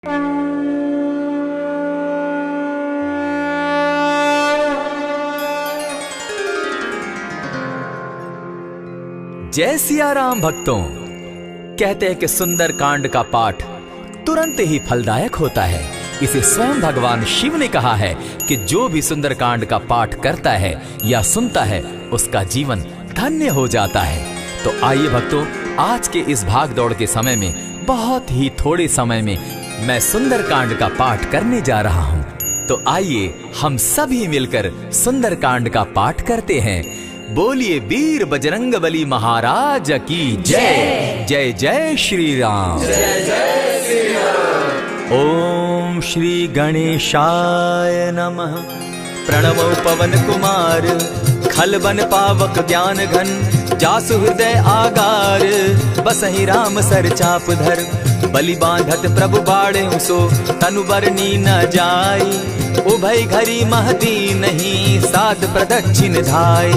जय सिया राम भक्तों। कहते हैं कि सुंदर कांड का पाठ तुरंत ही फलदायक होता है। इसे स्वयं भगवान शिव ने कहा है कि जो भी सुंदर कांड का पाठ करता है या सुनता है उसका जीवन धन्य हो जाता है। तो आइए भक्तों, आज के इस भाग दौड़ के समय में बहुत ही थोड़े समय में मैं सुंदर कांड का पाठ करने जा रहा हूँ। तो आइए हम सभी मिलकर सुंदर कांड का पाठ करते हैं। बोलिए वीर बजरंगबली महाराज की जय। जय जय श्री राम। जय जय श्री राम। ओम श्री गणेशाय नमः। प्रणवो पवन कुमार, खलबन पावक ज्ञान घन, जासु हृदय आगार, बसहि राम सर चाप धर, बलि बांधत प्रभु बाढ़े सो, तनु बरनी न जाई, उभय घरी महती नहीं, साध प्रदक्षिण धाय।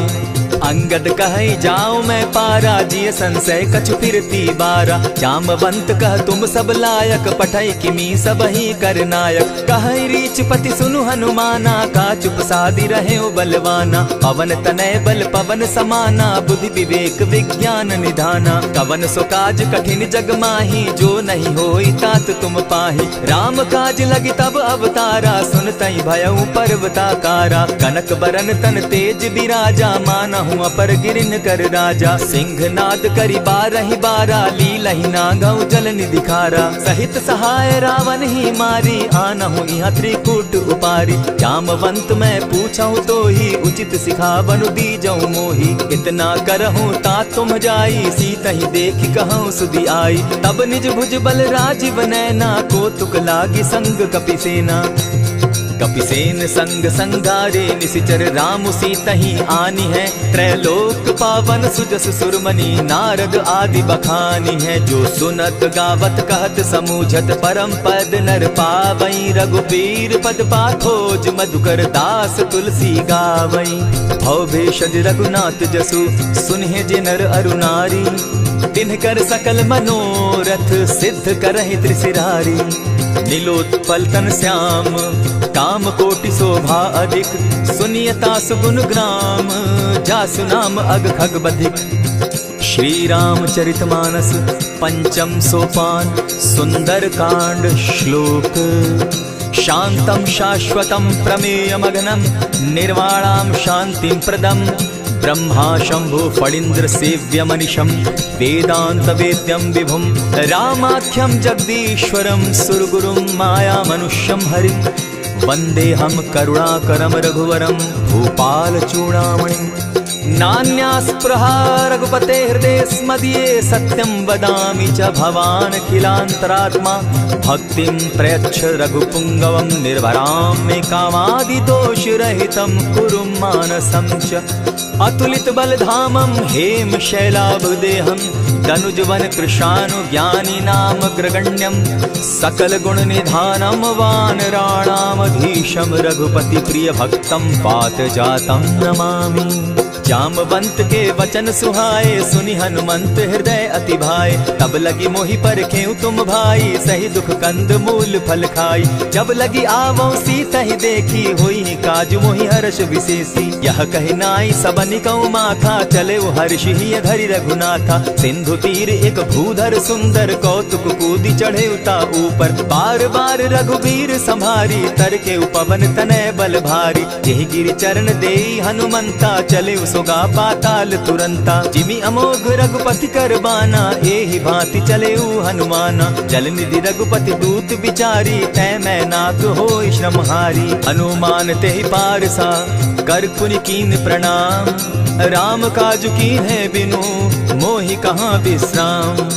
अंगद कहे जाऊं मैं पारा, जिय संशय कछु फिरती बारा, जामवंत कह तुम सब लायक, पठै किमी सब ही कर नायक। कहे रीच पति सुनु हनुमाना, का चुप सादी रहे बलवाना, पवन तनय बल पवन समाना, बुद्धि विवेक विज्ञान निधाना, कवन सो काज कठिन जग माही, जो नहीं होई तात तुम पाही। राम काज लगी तब अवतारा, सुनतई भयउ पर्वताकारा, कनक बरन तन तेज बिराजा, माना अपर गिरिन कर राजा, सिंह नाद करी बारहि बारा, लीलहि नागौ जल निधि खारा, सहित सहाय रावण ही मारी, आनहु इहाँ त्रिकूट उपारी। जामवंत मैं पूछऊं तो ही, उचित सिखावनु दीजऊं मोही, इतना करहूं ता तुम जाई, सीतहि देखि कहूं सुधि आई। तब निज भुज बल राजीव नैना, को तुक लागी संग कपिसेना, कपिसेन संग संगारे, निशिचर राम सीतहि आनी है, त्रैलोक पावन सुजस सुरमणि, नारद आदि बखानी है। जो सुनत गावत कहत समूझत, परम पद नर पावई, रघुबीर पद पाखोज, मधुकर दास तुलसी गावई। भव भेषज रघुनाथ जसु, सुनहि जे नर अरु नारी, तिनकर सकल मनोरथ, सिद्ध करहि त्रिशिरारी। नीलोत्पल तन श्याम, काम कोटि शोभा अधिक, सुनियता सुगुण ग्राम, जासु नाम अग खग बधिक। श्री रामचरित मानस पंचम सोपान, सुंदर कांड श्लोक। शांतम शाश्वतम प्रमेयमगनम, निर्वाणाम शांतिम प्रदम, ब्रह्मा शंभु फणींद्र सेव्य मनिशम, वेदांत वेद्यम विभुम, रामाख्यम जगदीश्वरम, सुरगुरुम माया मनुष्यम हरिम, वंदेहम करुणाकरम रघुवरम, भूपाल चूड़ामणिम। नान्यास्पृहा रघुपते हृदय स्मदीये, सत्यं वदामि च भवान् खिलान्तरात्मा, भक्तिं प्रयच्छ रघुपुङ्गवं, निर्भरां मे कामादिदोषरहितं, कुरु मानसं च अतुलित बलधामं, हेम शैलाभदेहं, दनुजवन कृशानु ज्ञानी नाम ग्रगण्यं, सकल गुण निधानं, वानराणामधीशं, रघुपति प्रिय भक्तं, पात जातं नमामि। जामवंत के वचन सुहाए, सुनि हनुमंत हृदय अति भाए, तब लगी मोहि परखेउ तुम भाई, सही दुख कंद मूल फल खाई। जब लगी आवो सीतहि देखी, होई काज मोहि हर्ष विशेषी, यह कहि नाई सबनि कौ माथा, चले वो हर्ष ही धरि रघुनाथा। सिंधु तीर एक भूधर सुंदर, कौतुक कूदी चढ़े उता ऊपर, बार बार रघुबीर संभारी, तर के उपवन तनय बल भारी। यही गिरि चरण देई हनुमंता, चले सोगा पाताल तुरंता, जिमि अमोघ रघुपति कर बाना, एहि भांति चले हनुमाना। जल निधि रघुपति दूत बिचारी, तै मैं नाथ होई श्रमहारी। हनुमान तेहि पारसा, कर पुनि कीन प्रणाम, राम काज कीन्हे बिनु, मोहि कहाँ विश्राम।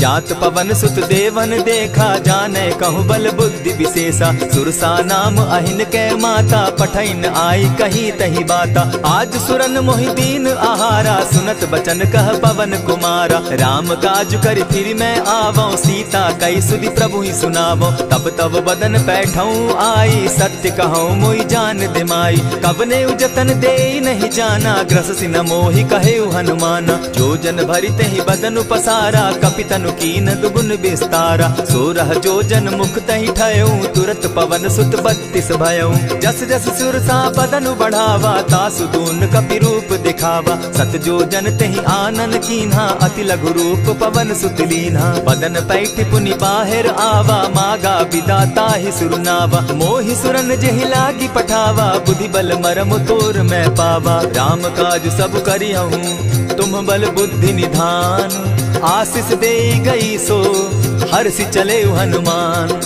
जात पवन सुत देवन देखा, जाने कहूँ बल बुद्धि विशेषा, सुरसा नाम अहिन कै माता, पठैन आई कही तही बाता। आज सुरन मोहि दीन आहारा, सुनत बचन कह पवन कुमारा। राम काज कर फिर मैं आवऊं, सीता कई सुधि प्रभु ही सुनावो। तब तब बदन बैठऊं आई, सत्य कहूँ मोहि जान दिमाई। कबने जतन दे नहीं जाना, ग्रस सिन मोहि कहे हनुमाना। जो जन भरित ही बदन पसारा, कपितनु तनु कीन दुगुन विस्तारा। 16 जोजन मुख तहि ठयऊ, तुरत पवन सुत 32 भयऊ। जस जस सुरसा बदनु बढ़ावा, तासु दून कपि रूप दिखावा। 7 जोजन तेहि आनन कीन्हा, अति लघु रूप पवन सुत लीन्हा। बदन पैठ पुनि बाहिर आवा, मागा विदाता ही सुरनावा। मोहि सुरन जेहि लागी पठावा, बुद्धि बल मरम तोर मैं पावा। राम काज सब करियहूँ, तुम बल बुद्धि निधान। आशीष दे गई सो हर्षि चले हनुमान।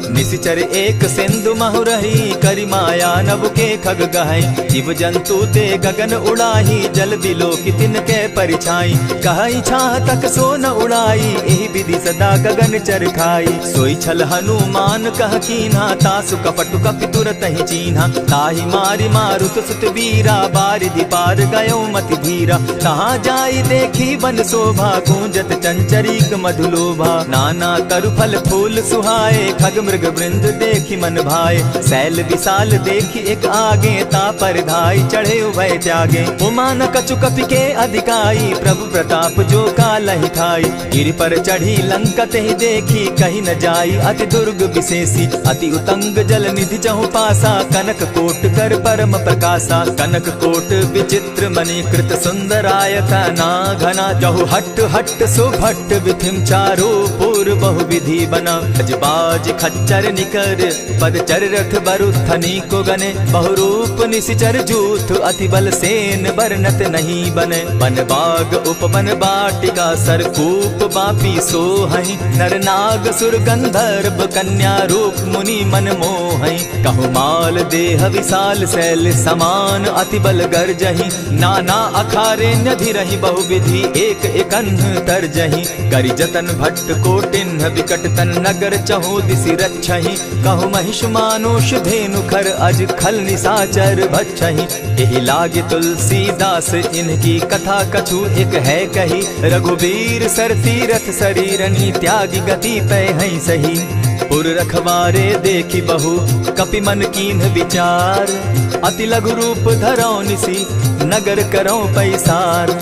निशिचर एक सिंधु महु रही, करि माया नभ के खग गहई। जीव जंतु ते गगन उड़ाही, जल दिलो कि तिनके परिछाई। कहई छाह तक सो न उड़ाई, एहि विधि सदा गगन चर खाई। सोई छल हनुमान कह कीन्हा, तासु कपटु कपि तुरत ही चीन्हा। ताहि मारि मारुत सुत वीरा, बारिधि पार गयो मति धीरा। तहाँ जाई देखी बन शोभा, गूंजत चंचरीक मधुलोभा। नाना तरु फल फूल सुहाए, खग मृग वृंद देखी मन भाए। सैल विशाल देखी एक आगे, ता पर धाई चढ़े उभय त्यागे। उमान कछु कपि के अधिकाई, प्रभु प्रताप जो कालहि खाई। गिरि पर चढ़ी लंका तेहि देखी, कहीं न जाई अति दुर्ग विशेषी। अति उतंग जल निधि चहु पासा, कनक कोट कर परम प्रकाशा। कनक कोट विचित्र मणि कृत सुंदरायत ना घना। जहु हट हट सुभट विधिम चारो पूर्व बहु विधि बना। अजबाज खच्चर निकर पदचर रथ बरुथनी को गने। बहुरूप निशिचर जूथ अति बल सेन बरनत नहीं बने। बन बाग उपवन बाटिका सरकूप बापी सोहई। नर नाग सुर गंधर्व कन्या रूप मुनि मन मोहई। कहु माल देह विशाल शैल समान, अति बल गर्जही। नाना अखारे नधिरहि बहुविधि, एक एकन्ह तरजही। करि जतन भट्ट कोटिन्ह विकट तन नगर चहु दिसि रक्षहि। कहु महिष मानुष धेनु खर अज खल निसाचर भक्षहि। एहि लागे तुलसीदास इनकी कथा कछु एक है कही। रघुबीर सर तीरथ शरीरनि, त्यागी गति पै हई सही। पुर रखवारे देखी बहु, कपि मन कीन्ह विचार। अति लघु रूप धरौ निसी, नगर करौ पैसार।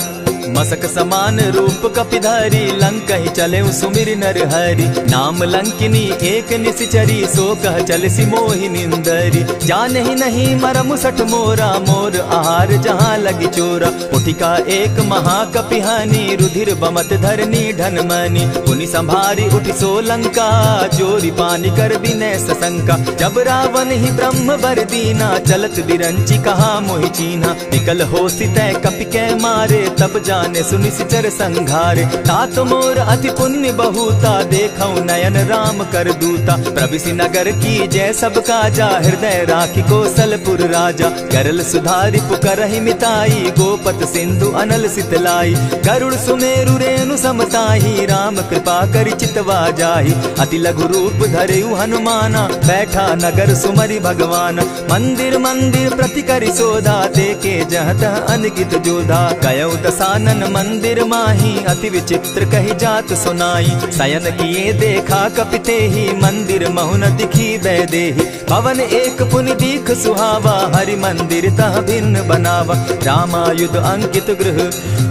मसक समान रूप कपिधारी, लंकहि चले सुमिर नर हरि। नाम लंकिनी एक निशिचरी, सो कह चल सी मोहि निंदरी। जानहि नहीं मरम सठ मोरा, मोर आहार जहाँ लगी चोरा। उठिका एक महाकपिहानी, रुधिर बमत धरनी ढन मनी। पुनि संभारी उठि सो लंका, जोरी पानी कर विनय सशंका। जब रावण ही ब्रह्म बर दीना, चलत बिरंची कहा मोहि चीन्हा। निकल होसी तै कपि कै मारे, तब जाने सुनिशिचर संघारे। तात मोर अति पुण्य बहुता, देखौ नयन राम कर दूता। प्रविशि नगर की जय सब काजा, हृदय राखी कौशलपुर राजा। करल सुधारि पुकरहि मिताई, गोपत सिंधु अनल सितलाई। गरुड़ सुमेरु रेणु समताही, राम कृपा करि चितवा जाहि। अति लघु रूप धरेउ हनुमाना, बैठा नगर सुमरि भगवान। मंदिर मंदिर प्रति करि सोधा, देखे जहत अनगित जोधा। गयौ दसानन मंदिर माही, अति विचित्र कही जात सुनाई। शयन किए देखा कपिते ही, मंदिर महु न दिखी वैदेही। भवन एक पुनि दीख सुहावा, हरि मंदिर तह भिन्न बनावा। रामायुध अंकित गृह,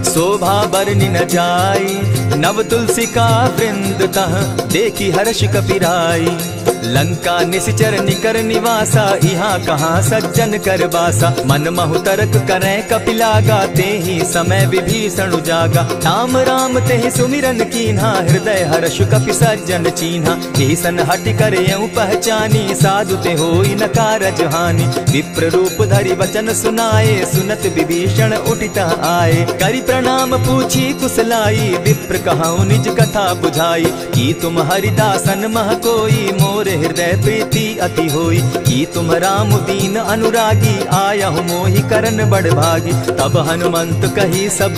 शोभा बरनि न जाई। नव तुलसी का वृंद तह, देखी हर्ष कपिराई। लंका निशिचर निकर निवासा, यहाँ कहाँ सज्जन कर बासा। मन महु तरक करै कपिलागा, तेहि समय विभीषण जागा। राम राम तेहि सुमिरन कीन्हा, हृदय हर्ष कपि सज्जन चीन्हा। ईसन हटि करयउ पहचानी, साधु ते होई न कारज हानि। विप्र रूप धरि वचन सुनाए, सुनत विभीषण उठित आए। करि प्रणाम पूछी कुशलाई, विप्र कहौ निज कथा बुझाई। की तुम हरिदासन मह कोई, मोर हृदय प्रीति अति होई। की तुम राम दीन अनुरागी, आयहु मोहि करन बड़ भागी। तब हनुमंत कही सब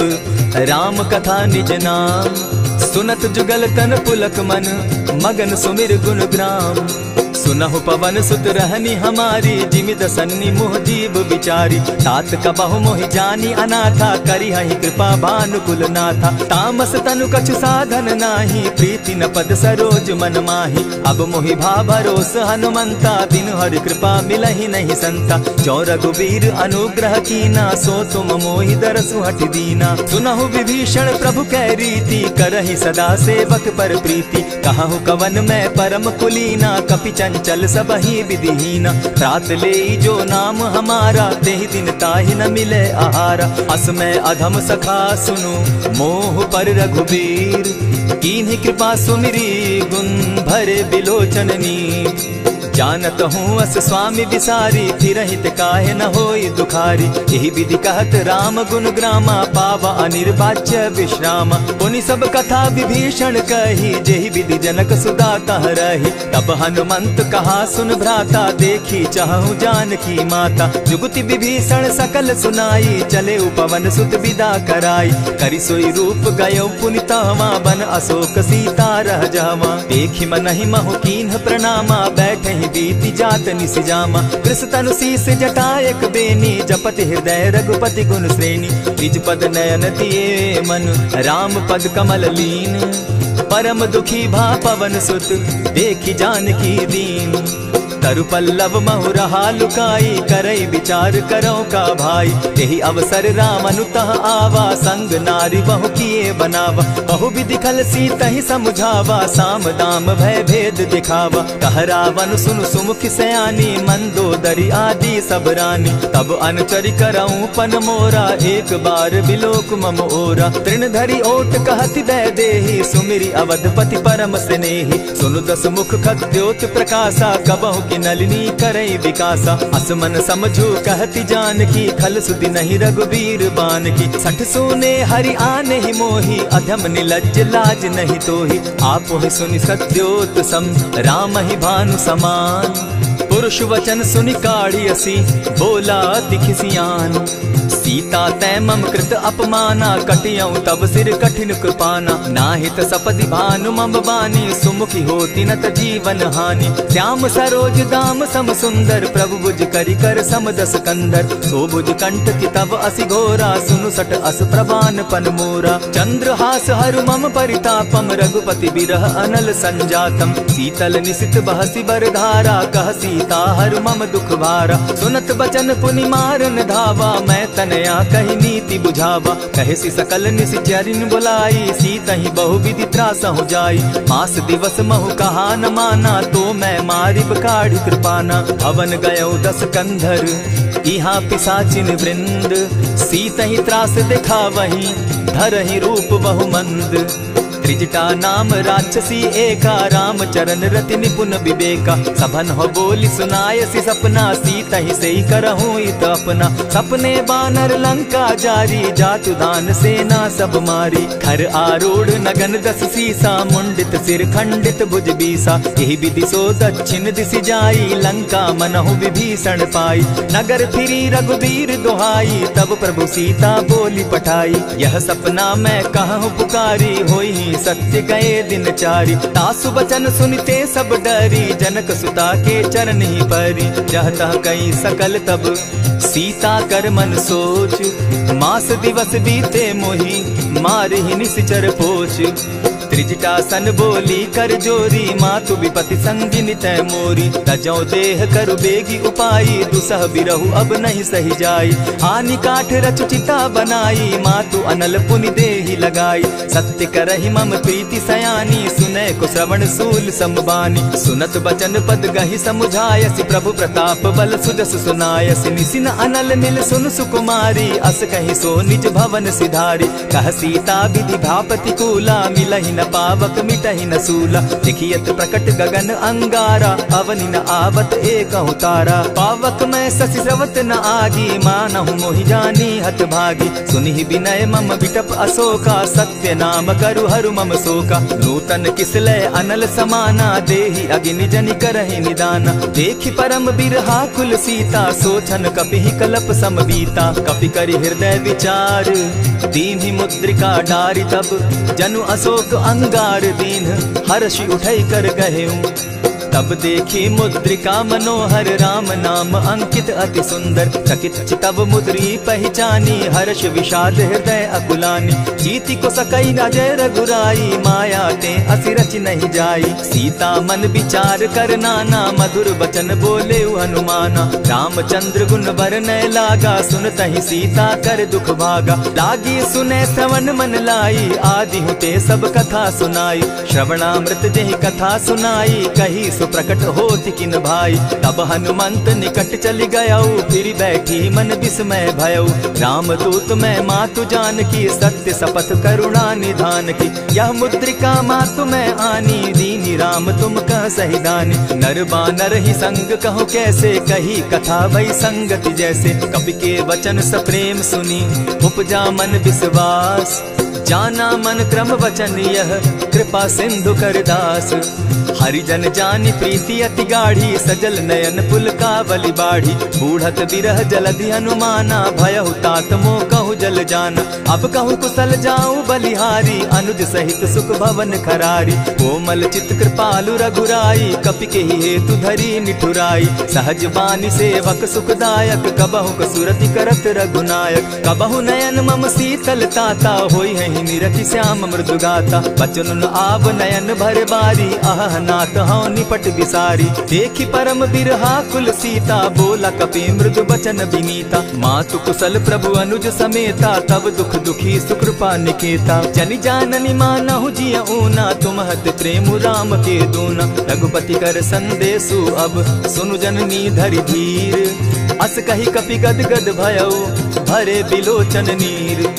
राम कथा निज नाम। सुनत जुगल तन पुलक मन, मगन सुमिर गुण ग्राम। सुनहु पवन सुत रहनी हमारी, जिमि दसन्नी मुह जीव बिचारी। तात कबहु मोहि जानी अनाथा, करी हहि कृपा भानुकुल नाथा। तामस तनु कछु साधन नाही, प्रीति न पद सरोज मन माही। अब मोहि भा भरोस हनुमंता, बिनु हरि कृपा मिलहि नहीं संता। जो रघुबीर अनुग्रह कीना, सो तुम मोहि दरसु हठि दीना। सुनहु विभीषण प्रभु कै रीति, करहि सदा सेवक पर प्रीति। कहु कवन मैं परम कुलीना, कपि चंचल सबहि विधिहीना। रात ले जो नाम हमारा, तेहि दिन ताहि न मिले आहारा। अस मैं अधम सखा सुनु, मोह पर रघुबीर। कीन्ही कृपा सुमिरी, गुण भरे बिलोचन नीर। जानत हूँ अस स्वामी बिसारी, फिर हित काहे न होई दुखारी। यही विधि कहत राम गुण ग्रामा, पावा अनिर्वाच्य विश्राम। पुनि सब कथा विभीषण कही, जेहि विधि जनक सुदा कह रही। तब हनुमंत कहा सुन भ्राता, देखी चाहूँ जानकी माता। जुगति विभीषण सकल सुनाई, चले पवन सुत विदा कराई। करि सोई रूप गयो पुनि तहवा, बन अशोक सीता रह जावा। देखी मनहि महु कीन्ह प्रणामा, बैठहि बीति जात निसिजामा। कृष तनु शीस जटायक बेनी, जपति हृदय रघुपति गुण श्रेणी। निज पद नयन दिए मन, राम पद कमल लीन। परम दुखी भा पवन सुत, देखी जानकी दीन। तरु पल्लव महु रहा लुकाई, करई विचार करो का भाई। यही अवसर राम अनुतः आवा, संग नारी बहु किए बनावा। बहु विधि खल सीतहि समझावा, साम दाम भय भेद दिखावा। कह रावण सुन सुमुख सयानी, मंदोदरी आदि सब रानी। तब अनुचरि करऊं पन मोरा, एक बार बिलोक मम ओरा। तृण धरि ओट कहति दय देहि, सुमिरि अवधपति परम स्नेही। सुनु दस मुख खद्योत प्रकाशा, कबहु की नलिनी करई विकासा। असमन समझू कहती जानकी, खल सुधि नहीं रघुबीर बान की। सठ सोने हरि आने ही मोही, अधम निलज्ज लाज नहीं तोही। आप ही सुनि सत्योत सम, राम ही भानु समान। पुरुष वचन सुनि काढ़ी असी, बोला तिखिसियान। सीता तै मम कृत अपमाना, कटियऊ तब सिर कठिन कृपाना। नाहित सपदि भानु मम बानी, सुमुखी होती नत जीवन हानि। श्याम सरोज दाम सम सुंदर, प्रभु बुझ करि कर सम दस कंधर। सो बुझ कंठ की तब असि घोरा, सुनु सट अस प्रभान पन मोरा। चंद्रहास हरु मम परितापम, रघुपति बिरह अनल संजातम। शीतल निशित बहसी बरधारा, कह सीता हरु मम दुख भारा। सुनत बचन पुनि मारन धावा, मैं तनया कही नीति बुझावा। कहे सी सकल निश्चरिन बुलाई, सीतहि बहु विधि त्रास हो जाई। मास दिवस महु कहा न माना, तो मैं मारिब काढ़ी कृपाना। भवन गयो दस कंधर, इहाँ पिशाचिन वृंद। सीतहि त्रास दिखावहि, धरहि रूप बहु मंद। त्रिजटा नाम राक्षसी एका, राम चरण रति निपुण विवेका। सभन हो बोली सुनायसी सपना, सीतहि सेई करहूँ इत अपना। सपने बानर लंका जारी, जातु दान सेना सब मारी। खर आरूढ़ नगन दस सीसा, मुंडित सिर खंडित भुज बीसा। यही विधि सो दक्षिण दिशि जाई, लंका मनहु विभीषण पाई। नगर फिरी रघुबीर दुहाई, तब प्रभु सीता बोली पठाई। यह सपना मैं कहूँ पुकारी, होई सत्य गए दिन चारी। तासु बचन सुनते सब डरी, जनक सुता के चरण ही परी। जह तह कई सकल तब, सीता कर मन सोच। मास दिवस बीते मोही, मारे ही निश्चर पोच। त्रिजटा सन बोली कर जोरी, मातु विपति संगिनी तै मोरी। तजौ देह करु बेगी उपाई, दुसह बिरहु अब नहीं सही जाई। हानि काठ रच चिता बनाई, मातु अनल पुनि देहि लगाई। सत्य करहि मम प्रीति सयानी, सुनै को श्रवण सूल समबानी। सुनत बचन पद गहि समुझायसि, प्रभु प्रताप बल सुजस सुनायसि। निसिन अनल मिल सुन सुकुमारी, अस कहि सो निज भवन सिधारी। कह सीता विधि भापति कूला, मिलहि न पावक मिटहि न सूला। लिखियत प्रकट गगन अंगारा, अवनि न आवत एकहु तारा। पावक मैं शशि स्रवत न आगी, मानहु मोहि जानी हत भागी। सुनिहि विनय मम विटप अशोका, सत्य नाम करु हरु मम शोका। नूतन किसलय अनल समाना, देहि अगिनि जनि करहि निदाना। देखि परम बिरहा कुल सीता, सोचन कपिहि कलप सम बीता। कपि करि हृदय विचार, दीन्हि मुद्रिका डारि। तब जनु अशोक अंगार दीन, हर्षि उठै कर गहेऊ। तब देखी मुद्रिका मनोहर राम नाम अंकित अति सुंदर। चकित चितव मुद्री पहचानी हर्ष विषाद हृदय अकुलानी। जीति को सकई अजय रघुराई माया ते असि रच नहीं जाई। सीता मन विचार कर नाना मधुर बचन बोले हनुमाना। रामचंद्र गुण बरनय लागा सुनतहि सीता कर दुख भागा। लागी सुने श्रवण मन लाई आदि हुते सब कथा सुनाई। श्रवणामृत जेहि कथा सुनाई कही सुप्रकट होति किन भाई। तब हनुमंत निकट चली गयऊ फिर बैठी मन विस्मय भयऊ। रामदूत मैं मातु जान की सत्य शपथ करुणा निधान की। यह मुद्रिका मातु मैं आनी दीनी राम तुम कह सही दानी। नर बानर ही संग कहो कैसे कही कथा भई संगति जैसे। कपि के वचन सप्रेम सुनी उपजा मन विश्वास। जाना मन क्रम वचन यह कृपा सिंधु कर दास। हरिजन जानी प्रीति अति गाढ़ी सजल नयन पुलकावली बाढ़ी। बूढ़त बिरह जलधि हनुमाना भयहु तात मोह कहु जल जाना। अब कहु कुशल जाऊं बलिहारी अनुज सहित सुख भवन खरारी। कोमल चित कृपालु रघुराई कपि के ही हेतु धरी निठुराई। सहज बानी सेवक सुखदायक कबहु कसुरति करत रघुनायक। कबहु नयन मम शीतल ताता होई है निरखि श्याम मृदु गाता। बचन आब नयन भर बारी आह नाथ हौ निपट बिसारी। देखी परम बिरहा कुल सीता बोला कपि मृदु बचन विनीता। मातु कुशल प्रभु अनुज समेता तब दुख दुखी सुकृपा निकेता। जनि जाननी मानहु जिय ऊना तुम्हत प्रेम राम के दूना। रघुपति कर संदेशु अब सुनु जननी धरि धीर। अस कही कपि गद गद भयऊ भरे बिलोचन नीर।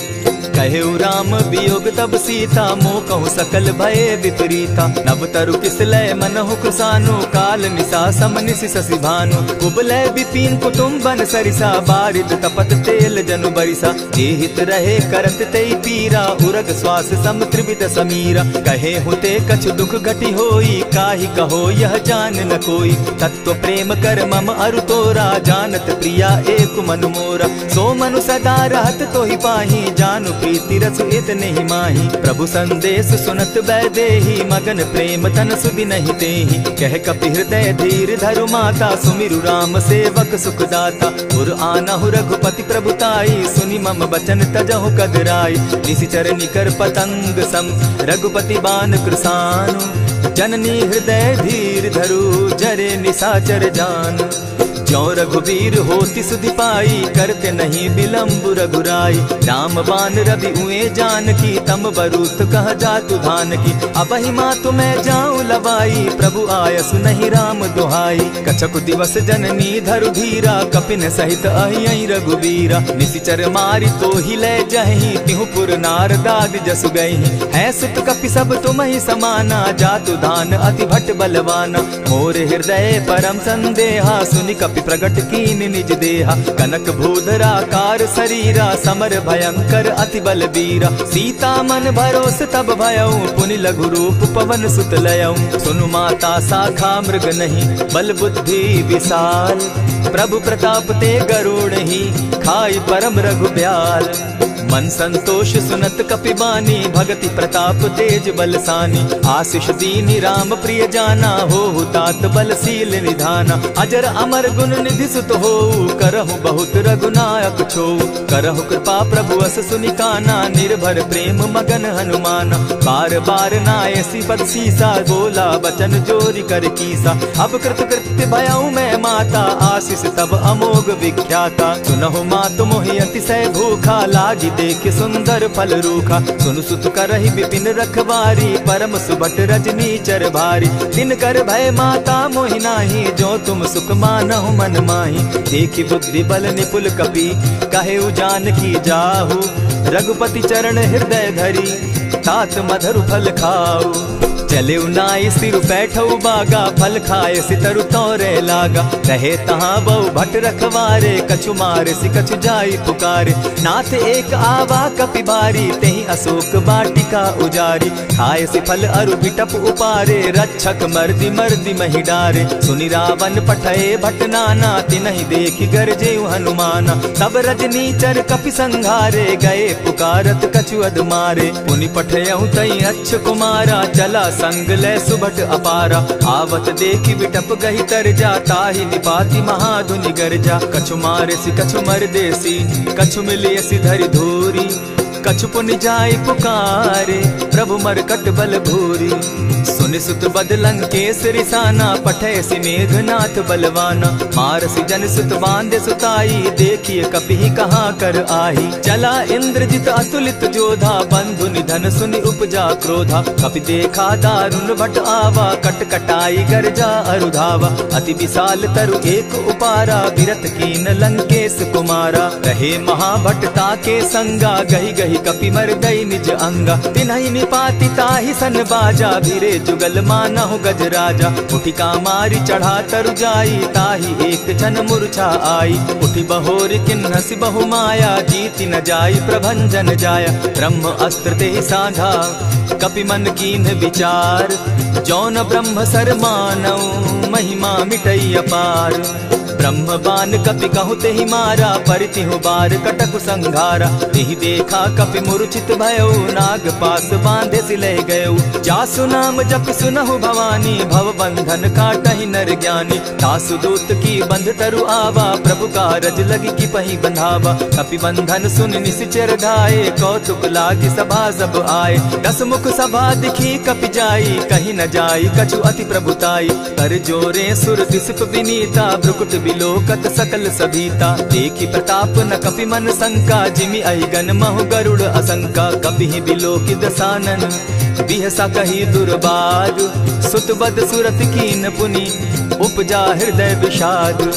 कहेउ राम वियोग तब सीता मोह कहु सकल भय विपरीता। नव तरु किसलय मनहु कुसानु काल निशा समनिसि शशि भानु। कुबलय विपिन कुटुम्बन सरिसा बारिद तपत तेल जनु बरिसा। जेहित रहे करत तेई पीरा उरग श्वास सम त्रिविध समीरा। कहे हुते कछु दुख घटी होई काहि कहो यह जान न कोई। तत्व प्रेम कर मम अरु तोरा जानत प्रिया एक मनु मोरा। सो मनु सदा रहत तोहि पाही जानु प्रीति रसु इतने ही माही। प्रभु संदेश सुनत बैदेही मगन प्रेम तन सुधि नहीं तेहि। कह कपि हृदय धीर धरु माता सुमिरु राम सेवक सुखदाता। उर आनहु रघुपति प्रभुताई सुनि मम बचन तजहु कदराई। निशिचर निकर पतंग सम रघुपति बान कृसानु। जननी हृदय धीर धरु जरे निशाचर जान। ज्यों रघुवीर होति सुधि पाई करते नहीं विलम्ब रघुराई। राम बान रवि उए जानकी तम बरूथ कह जातु धान की। अबहि मातु मैं जाऊं लवाई प्रभु आयसु नहीं राम दुहाई। कछक दिवस जननी धरु धीरा कपिन सहित अहियहि रघुवीरा। निशिचर मारी तो ही ले जहि तिहु पुर नारदादि जसु गई। है सुत कपि सब तुम ही समाना जातु धान अति भट बलवाना। मोर हृदय परम संदेहा सुनि कपि प्रगट कीन निज देहा। कनक भूधराकार शरीरा समर भयंकर अति बलबीरा। सीता मन भरोस तब भयऊ पुनि लघु रूप पवन सुत लयऊ। सुनु माता शाखा मृग नहीं बल बुद्धि विशाल। प्रभु प्रताप ते गरुड़ ही खाई परम रघु ब्याल। मन संतोष सुनत कपि बानी भगति प्रताप तेज बलसानी। आशीष दीनी राम प्रिय जाना हो तात बलशील निधाना। अजर अमर गुण निधि सुत हो करहु बहुत रघुनायक छो। करहु कृपा प्रभु अस सुनि काना निर्भर प्रेम मगन हनुमाना। बार बार नायसी पद सीसा बोला बचन जोरी कर कीसा। अब कृत कृत्य भयऊ मैं माता आशीष तब अमोघ विख्याता। सुनहु मातु मोहि अतिशय भूखा लागी देख सुंदर फल रूखा। सुनु सुत करहि विपिन रखवारी परम सुबट रजनी चर भारी। दिन कर भय माता मोहि नाही जो तुम सुख मानहु मन माही। देखी बुद्धि बल निपुल कपि कहे जानकी जाहु। रघुपति चरण हृदय धरी तात मधुर फल खाऊ। चले नाई सिर बैठऊ बागा फल खाए सितरु तोरे लागा। रहे तहाँ बहु भट रखवारे कछु मारे सि कछु जाई पुकारे। नाथ एक आवा कपि बारी तेहि अशोक वाटिका उजारी। खाए सि फल अरु बिटप उपारे रक्षक मर्दि मर्दि महि डारे। सुनि रावण पठये भट नाना तिनहि देखि गरजे हनुमाना। तब रजनी चर कपि संघारे गए पुकारत कछु अध मारे। पुनि पठयऊ तई अच्छ कुमारा चला संग ले सुभट अपारा, आवत देखी बिटप गही तर जा, ताहि निपाति महाधुनि गर्जा। कछु मारेसी कछु मर देसी, कछु मिलियसी धरि धूरी, कछु पुनि जाय पुकारे, प्रभु मरकट बल भूरी। सुनि सुत बद लंकेश रिसाना, पठैसी मेघनाथ बलवाना। मारसी जन सुत बांधे सुताई, देखिए कपि कहाँ कर आही। चला इंद्रजित अतुलित जोधा, बंधु निधन सुनि उपजा क्रोधा। कपि देखा दारुण भट आवा, कट कटाई गर्जा अरुधावा। अति विशाल तरु एक उपारा, बिरत कीन लंकेश कुमारा। रहे महाभट ताके संगा, गही गही कपि मर गई निज अंगा। तिन्हि निपाति ताहि सन बाजा, भीरे जुगल मानहु गज राजा। उठिका मारी चढ़ा तरु जाई, ताहि एक जन मूर्छा आई। उठि बहोर किन्हसि बहु माया, जीति न जाई प्रभंजन जाया। ब्रह्म अस्त्र तेहि साधा, कपि मन कीन्ह विचार। जौन ब्रह्म सर मानऊ, महिमा मिटई अपार। ब्रह्म बान कपि कहु तेहि मारा, परितिहु बार कटक संघारा। तेहि देखा कपि मूर्छित भयो, नाग पास बांधे सिले गयो। जासु नाम जपि सुनहु भवानी, भव बंधन काटहि नर ज्ञानी। तासु दूत की बंध तरु आवा, प्रभु कारज लगी की पही बंधावा। कपि बंधन सुन निश्चर धाये, कौतुक लागी सभा सब आए। दस मुख सभा दिखी कपि जाई, कहीं न जाई कछु अति प्रभुताई। कर जोरे सुर दिसप विनीता, भ्रुकुट बिलोकत सकल सभीता। देखी प्रताप न कपि मन शंका, जिमि अहिगन महु गरुड़ असंका। कपि बिलोकि दसानन, बिहसा कही दुर्बाद। सुत बद सुरत कीन पुनि, उपजा हृदय विषाद।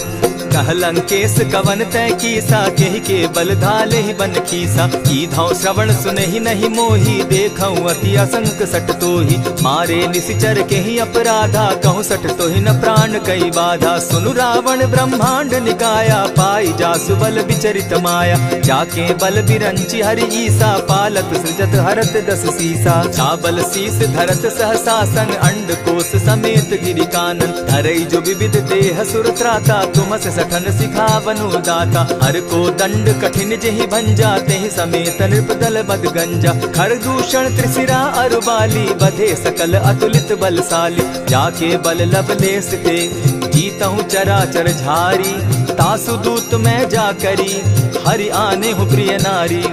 कह लंकेश कवन तै कीसा, केहि के बल धाले ही बन खीसा। कीधौ श्रवण सुनहि नहीं मोही, देखऊं अति असंक सट तोही। मारे निशिचर केहि अपराधा, कहूँ सट तोहि न प्राण कई बाधा। सुनु रावण ब्रह्मांड निकाया, पाई जासु बल विचरित माया। जाके बल बिरंचि हरि ईसा, पालत सृजत हरत दस सीसा। चाबल शीस धरत सहसासन, अंड कोश समेत गिरि कानन। धरई जो विविध देह सुर त्राता, तुमस सठन सिखावनु दाता। हर को दंड कठिन जेहि भंजा, तेहि समेत नृपदल बद गंजा। खरदूषण त्रिशिरा अरुबाली, बधे सकल अतुलित बलशाली। जाके बल लवलेस थे, जीतहु चराचर झारी। तासु दूत मैं जा करी, हरि आने हूँ प्रिय नारी।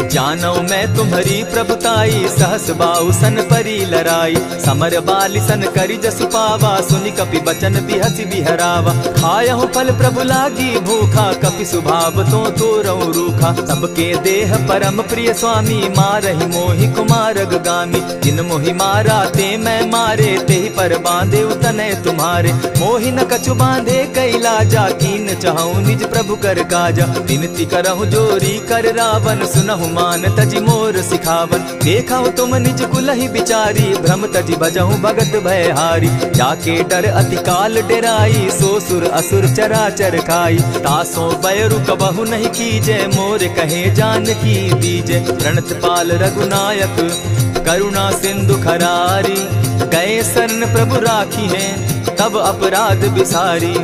जानौ मैं तुम्हारी प्रभुताई, सहस बाहु सन परी लराई। समर बाली सन करि जसु पावा, सुनि कपि बचन बिहसि बिहरावा। खायहु फल प्रभु लागी भूखा, कपि सुभाव तो तोरऊ रूखा। सबके देह परम प्रिय स्वामी, मारहि मोहि कुमारग गामी। जिन मोहि मारा ते मैं मारे, तेहि पर बांधे उतने तुम्हारे। मोहि न कछु बांधे कैलाजा, कीन चाहूं निज प्रभु कर काजा। विनती करहु जोरी कर रावण, सुनहु मान तजि मोर सिखावन। देखा तुम निज कुलहि बिचारी, भ्रम तजि भजहु भगत भयहारी। जाके डर अति काल डेराई, सो सुर असुर चराचर खाई। तासो बैरु कबहु नहीं कीजे, मोर कहे जानकी दीजे। प्रणत पाल रघुनायक, करुणा सिंधु खरारी। गए शरण प्रभु राखी हैं, तब अपराध बिसारी।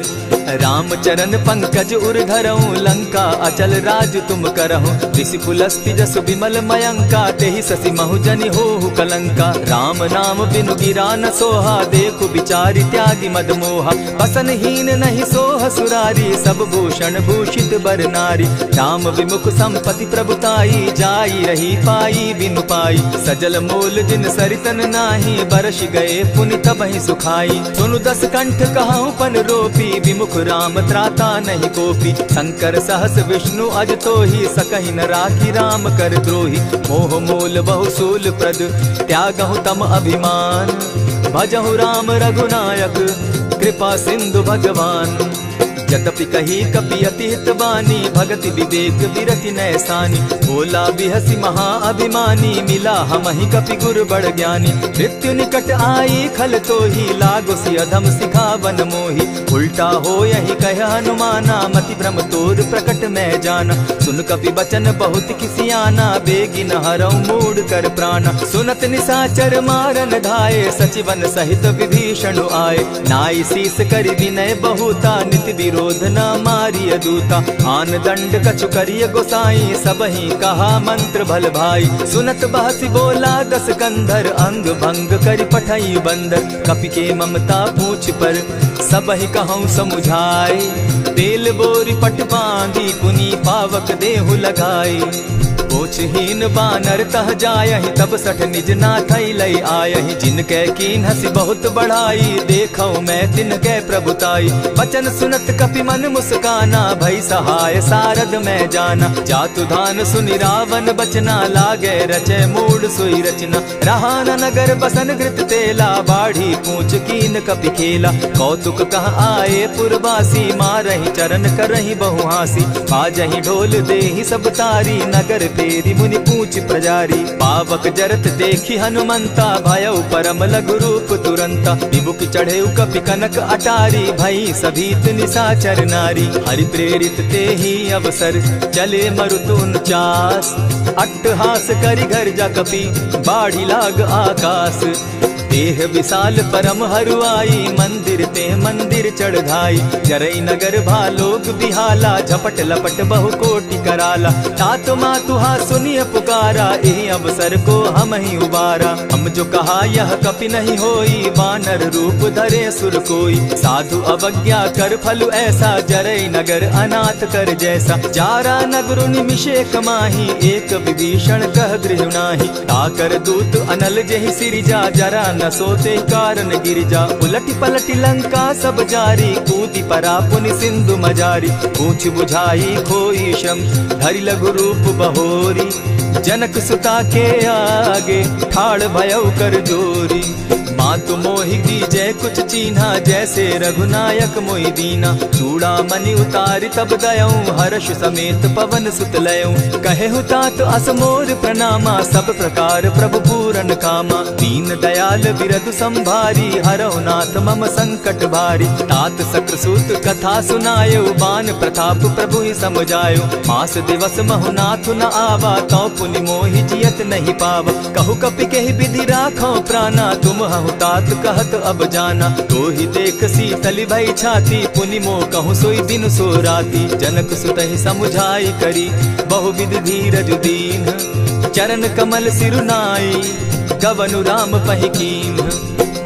राम चरण पंकज उर धरऊं, लंका अचल राज तुम करहूं। ऋषि पुलस्ति जस विमल मयंका, तेहि ससि महु जनि होहु कलंका। राम नाम बिनु गिरा न सोहा, देखु बिचारी त्यागी मद मोहा। बसन हीन नहीं सोह सुरारी, सब भूषण भूषित बर नारी। राम विमुख संपति प्रभुताई, जाई रही पाई बिनु पाई। सजल मूल जिन सरितन नाही, बरस गए पुनि तबहि सुखाई। सुनु दस कंठ कहूँ पन रोपी, विमुख राम त्राता नहीं कोपी। शंकर सहस विष्णु अज तो ही, सकहि न राखी राम कर द्रोही। मोह मूल बहु सूल प्रद, त्यागहु तम अभिमान। भजहु राम रघुनायक, कृपा सिंधु भगवान। यद्यपि कही कपि अति हित बानी, भगति विवेक विरति नैसानी। बोला बिहसी महा अभिमानी, मिला हमहि कपि गुर बड़ ज्ञानी। मृत्यु निकट आई खल तो ही, लागो सि अधम सिखावन मोही। उल्टा हो यही कह हनुमाना, मति भ्रम तोर प्रकट मैं जाना। सुन कपि बचन बहुत किसियाना, बेगी न हरऊ मूढ़ कर प्राणा। सुनत निशाचर मारन धाये, सचिवन सहित विभीषण आए। नाई शीस करि विनय बहुता, नित विरोध क्रोध न मारिय दूता। आन दंड कछु करिय गोसाई, सबहि कहा मंत्र भल भाई। सुनत बहसी बोला दस कंधर, अंग भंग करि पठई बंदर। कपि के ममता पूछ पर, सबहि कहूँ समुझाए। तेल बोरी पट बांधी, पुनि पावक देहु लगाई। पोछहीन बानर तह जायहि, तब सठ निज नाथई लई आयहि। जिनके कीन हसी बहुत बढ़ाई, देखौ मैं तिनके प्रभुताई। बचन सुनत कपि मन मुस्काना, भई सहाय सारद मैं जाना। जातु धान सुनि रावण बचना, लागे रचे मूड सोई रचना। रहा न नगर बसन घृत तेला, बाढ़ी पूछ कीन कपि खेला। कौतुक कह आए पुरवासी, मारहि चरण करहि बहु हासी। बाजहि ढोल देहि सब तारी, नगर फेरी मुनि पूछ प्रजारी। पावक जरत देखी हनुमंता, भयउ परम लघु रूप तुरंता। विमुख चढ़े कपि कनक अटारी, भई सभीत निशाचर नारी। हरि प्रेरित ते ही अवसर, चले मरुतुन चास। अट्टहास करि घर जा कपि, बाढ़ी लाग आकाश। देह विशाल परम हरुआई, मंदिर ते मंदिर चढ़ाई। जरई नगर भालोक बिहाला, झपट लपट बहु कोटि कराला। तात मातुहा सुनिय पुकारा, एहि अवसर को हम ही उबारा। हम जो कहा यह कपि नहीं होई, वानर रूप धरे सुर कोई। साधु अवज्ञा कर फल ऐसा, जरई नगर अनाथ कर जैसा। जारा नगरु निमिषे कमाही, एक विभीषण कह गृह नाही। ताकर दूत अनल जेहि सिरिजा, जरा न सोते कारण गिरिजा। उलटी पलटी लंका सब जारी, कूदी परा पुनि सिंधु मजारी। पूछ बुझाई खोई श्रम, धरि लघु रूप बहोरी। जनक सुता के आगे, ठाड़ भयउ कर जोरी। मातु मोहि दीजै कुछ चीन्हा, जैसे रघुनायक मोहि दीना। चूड़ा मणि उतारि तब दयऊं, हर्ष समेत पवन सुत लयऊं। कहेहु तात असमोर प्रणामा, सब प्रकार प्रभु पूरन कामा। दीन दयाल बिरदु संभारी, हरहु नाथ मम संकट भारी। तात सक्रसूत कथा सुनायो, बान प्रताप प्रभु ही समझायो। मास दिवस महु नाथ न आवा, तौ पुनि मोहि जियत नहीं पावा। कहु कपि केहि विधि राखो प्राणा, तुम हहु तात कहत अब जाना। तो ही देख शीतल भई छाती, पुनि मोह कहूँ सोई दिन सो राती। जनक सुतहि समुझाई करी, बहु विधि धीरज दीन। चरण कमल सिरुनाई, गवनु राम पहि कीन।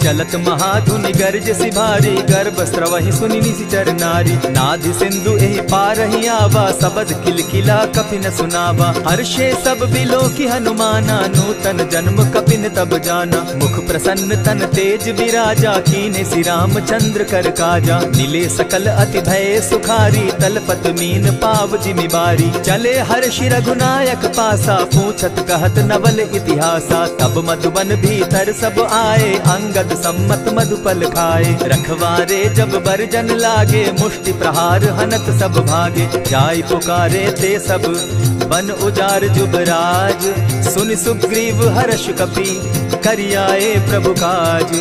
चलत महाधुनि गर्ज सिभारी, गर्भ स्रवहि सुनि निशिचर नारी। नाधि सिंधु एहि पारहि आवा, सबद किलकिला कपि न सुनावा। हर्षे सब बिलोकि हनुमाना, नूतन जन्म कपि न तब जाना। मुख प्रसन्न तन तेज विराजा, कीन्हे श्री रामचंद्र कर काजा। मिले सकल अति भय सुखारी, तलपत मीन पाव जिमि बारी। चले हर्षि रघुनायक पासा, पूछत कहत नवल इतिहासा। तब मधुबन भीतर सब आए, अंगद सम्मत मधुपल खाए। रखवारे जब बरजन लागे, मुष्टि प्रहार हनत सब भागे। जाय पुकारे ते सब, बन उजार जुबराज। सुनि सुग्रीव हर्ष कपि, करियाए प्रभु काज।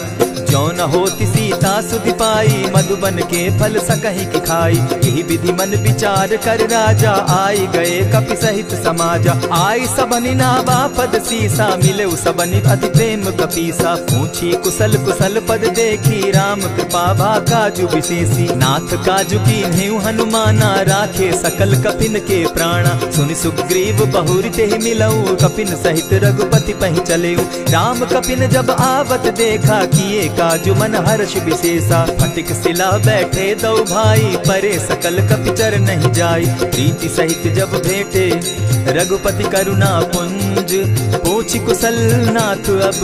जो न होती सीता सुधि पाई, मधुबन के फल सकहि की खाई। यही विधि मन विचार कर राजा, आई गए कपि सहित समाजा। आई सबनि नावा पद सीसा, मिले सबनि अति प्रेम कपीसा। पूछी कुशल कुशल पद देखी, राम कृपा भा काजु विशेषी। नाथ काजु कीन्हेउ हनुमाना, राखे सकल कपिन के प्राणा। सुनि सुग्रीव बहुरि तेहि मिलऊ, कपिन सहित रघुपति पहि चलेऊ। राम कपिन जब आवत देखा, किए काजु मन हर्ष विशेषा। फटिक सिला बैठे दो भाई, परे सकल कपिचर नहीं जाई। प्रीति सहित जब भेटे, रघुपति करुणा पुंज। पूछि कुशल नाथ अब,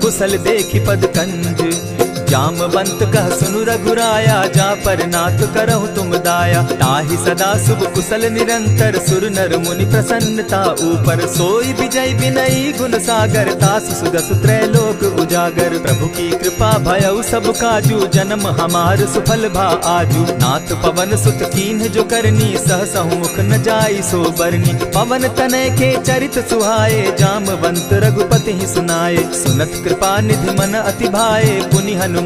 कुशल देखि पद कंज। जामवंत कह सुनु रघुराया, जा पर नाथ करहु तुम दाया। ताहि सदा शुभ कुशल निरंतर, सुर नर मुनि प्रसन्नता ऊपर। सोई विजय विनयी गुण सागर, तास सुदस त्रैलोक उजागर। प्रभु की कृपा भयउ सब काजू, जन्म हमार सुफल भा आजू। नाथ पवन सुत कीन्ह जो करनी, सहसहु मुख न जाई सो बरनी। पवन तनय के चरित सुहाए, जामवंत रघुपति ही सुनाए। सुनत कृपा निधि मन अति भाए, पुनि हनुमान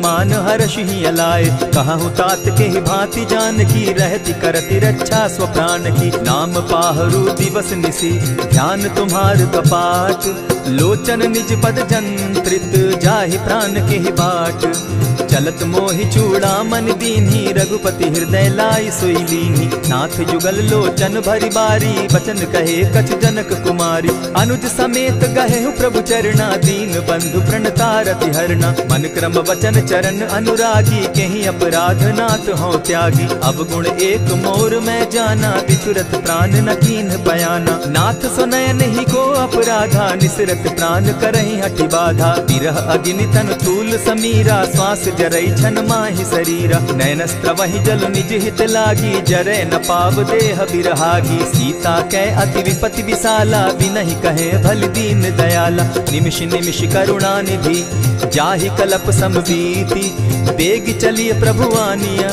हर्ष ही अलाए। कहूँ तात के ही भांति जान की, रहती करती रक्षा स्व प्राण की। नाम पाहरु दिवस निसी, ध्यान तुम्हार कपाट। लोचन निज पद जंत्रित, जाहि प्राण के ही बाट। चलत मोहि चूड़ामन दीन्ही, रघुपति हृदय लाई सोई लीन्ही। नाथ जुगल लोचन भरी बारी, बचन कहे कछ जनक कुमारी। अनुज समेत गहे प्रभु चरणा, दीन बंधु प्रणतारति हरना। मन क्रम वचन चरण अनुरागी, कहीं अपराध नाथ हो त्यागी। अब गुण एक मोर में जाना, बिछुरत प्राण न कीन्ह बयाना। नाथ सुनयन ही को अपराधा, निसरत प्राण करहि हठि बाधा। विरह अग्नि तन तूल समीरा, श्वास जरई छन माहि शरीरा। नयन स्त्रवहि जल निज हित लागी, जरै न पाव देह बिरहागी। सीता कै अति विपति विशाला, बिनहि कहे भल दीन दयाला। निमिष निमिष करुणा निधि, जाहि कलप समबीति। बेग चलिए प्रभु आनिया,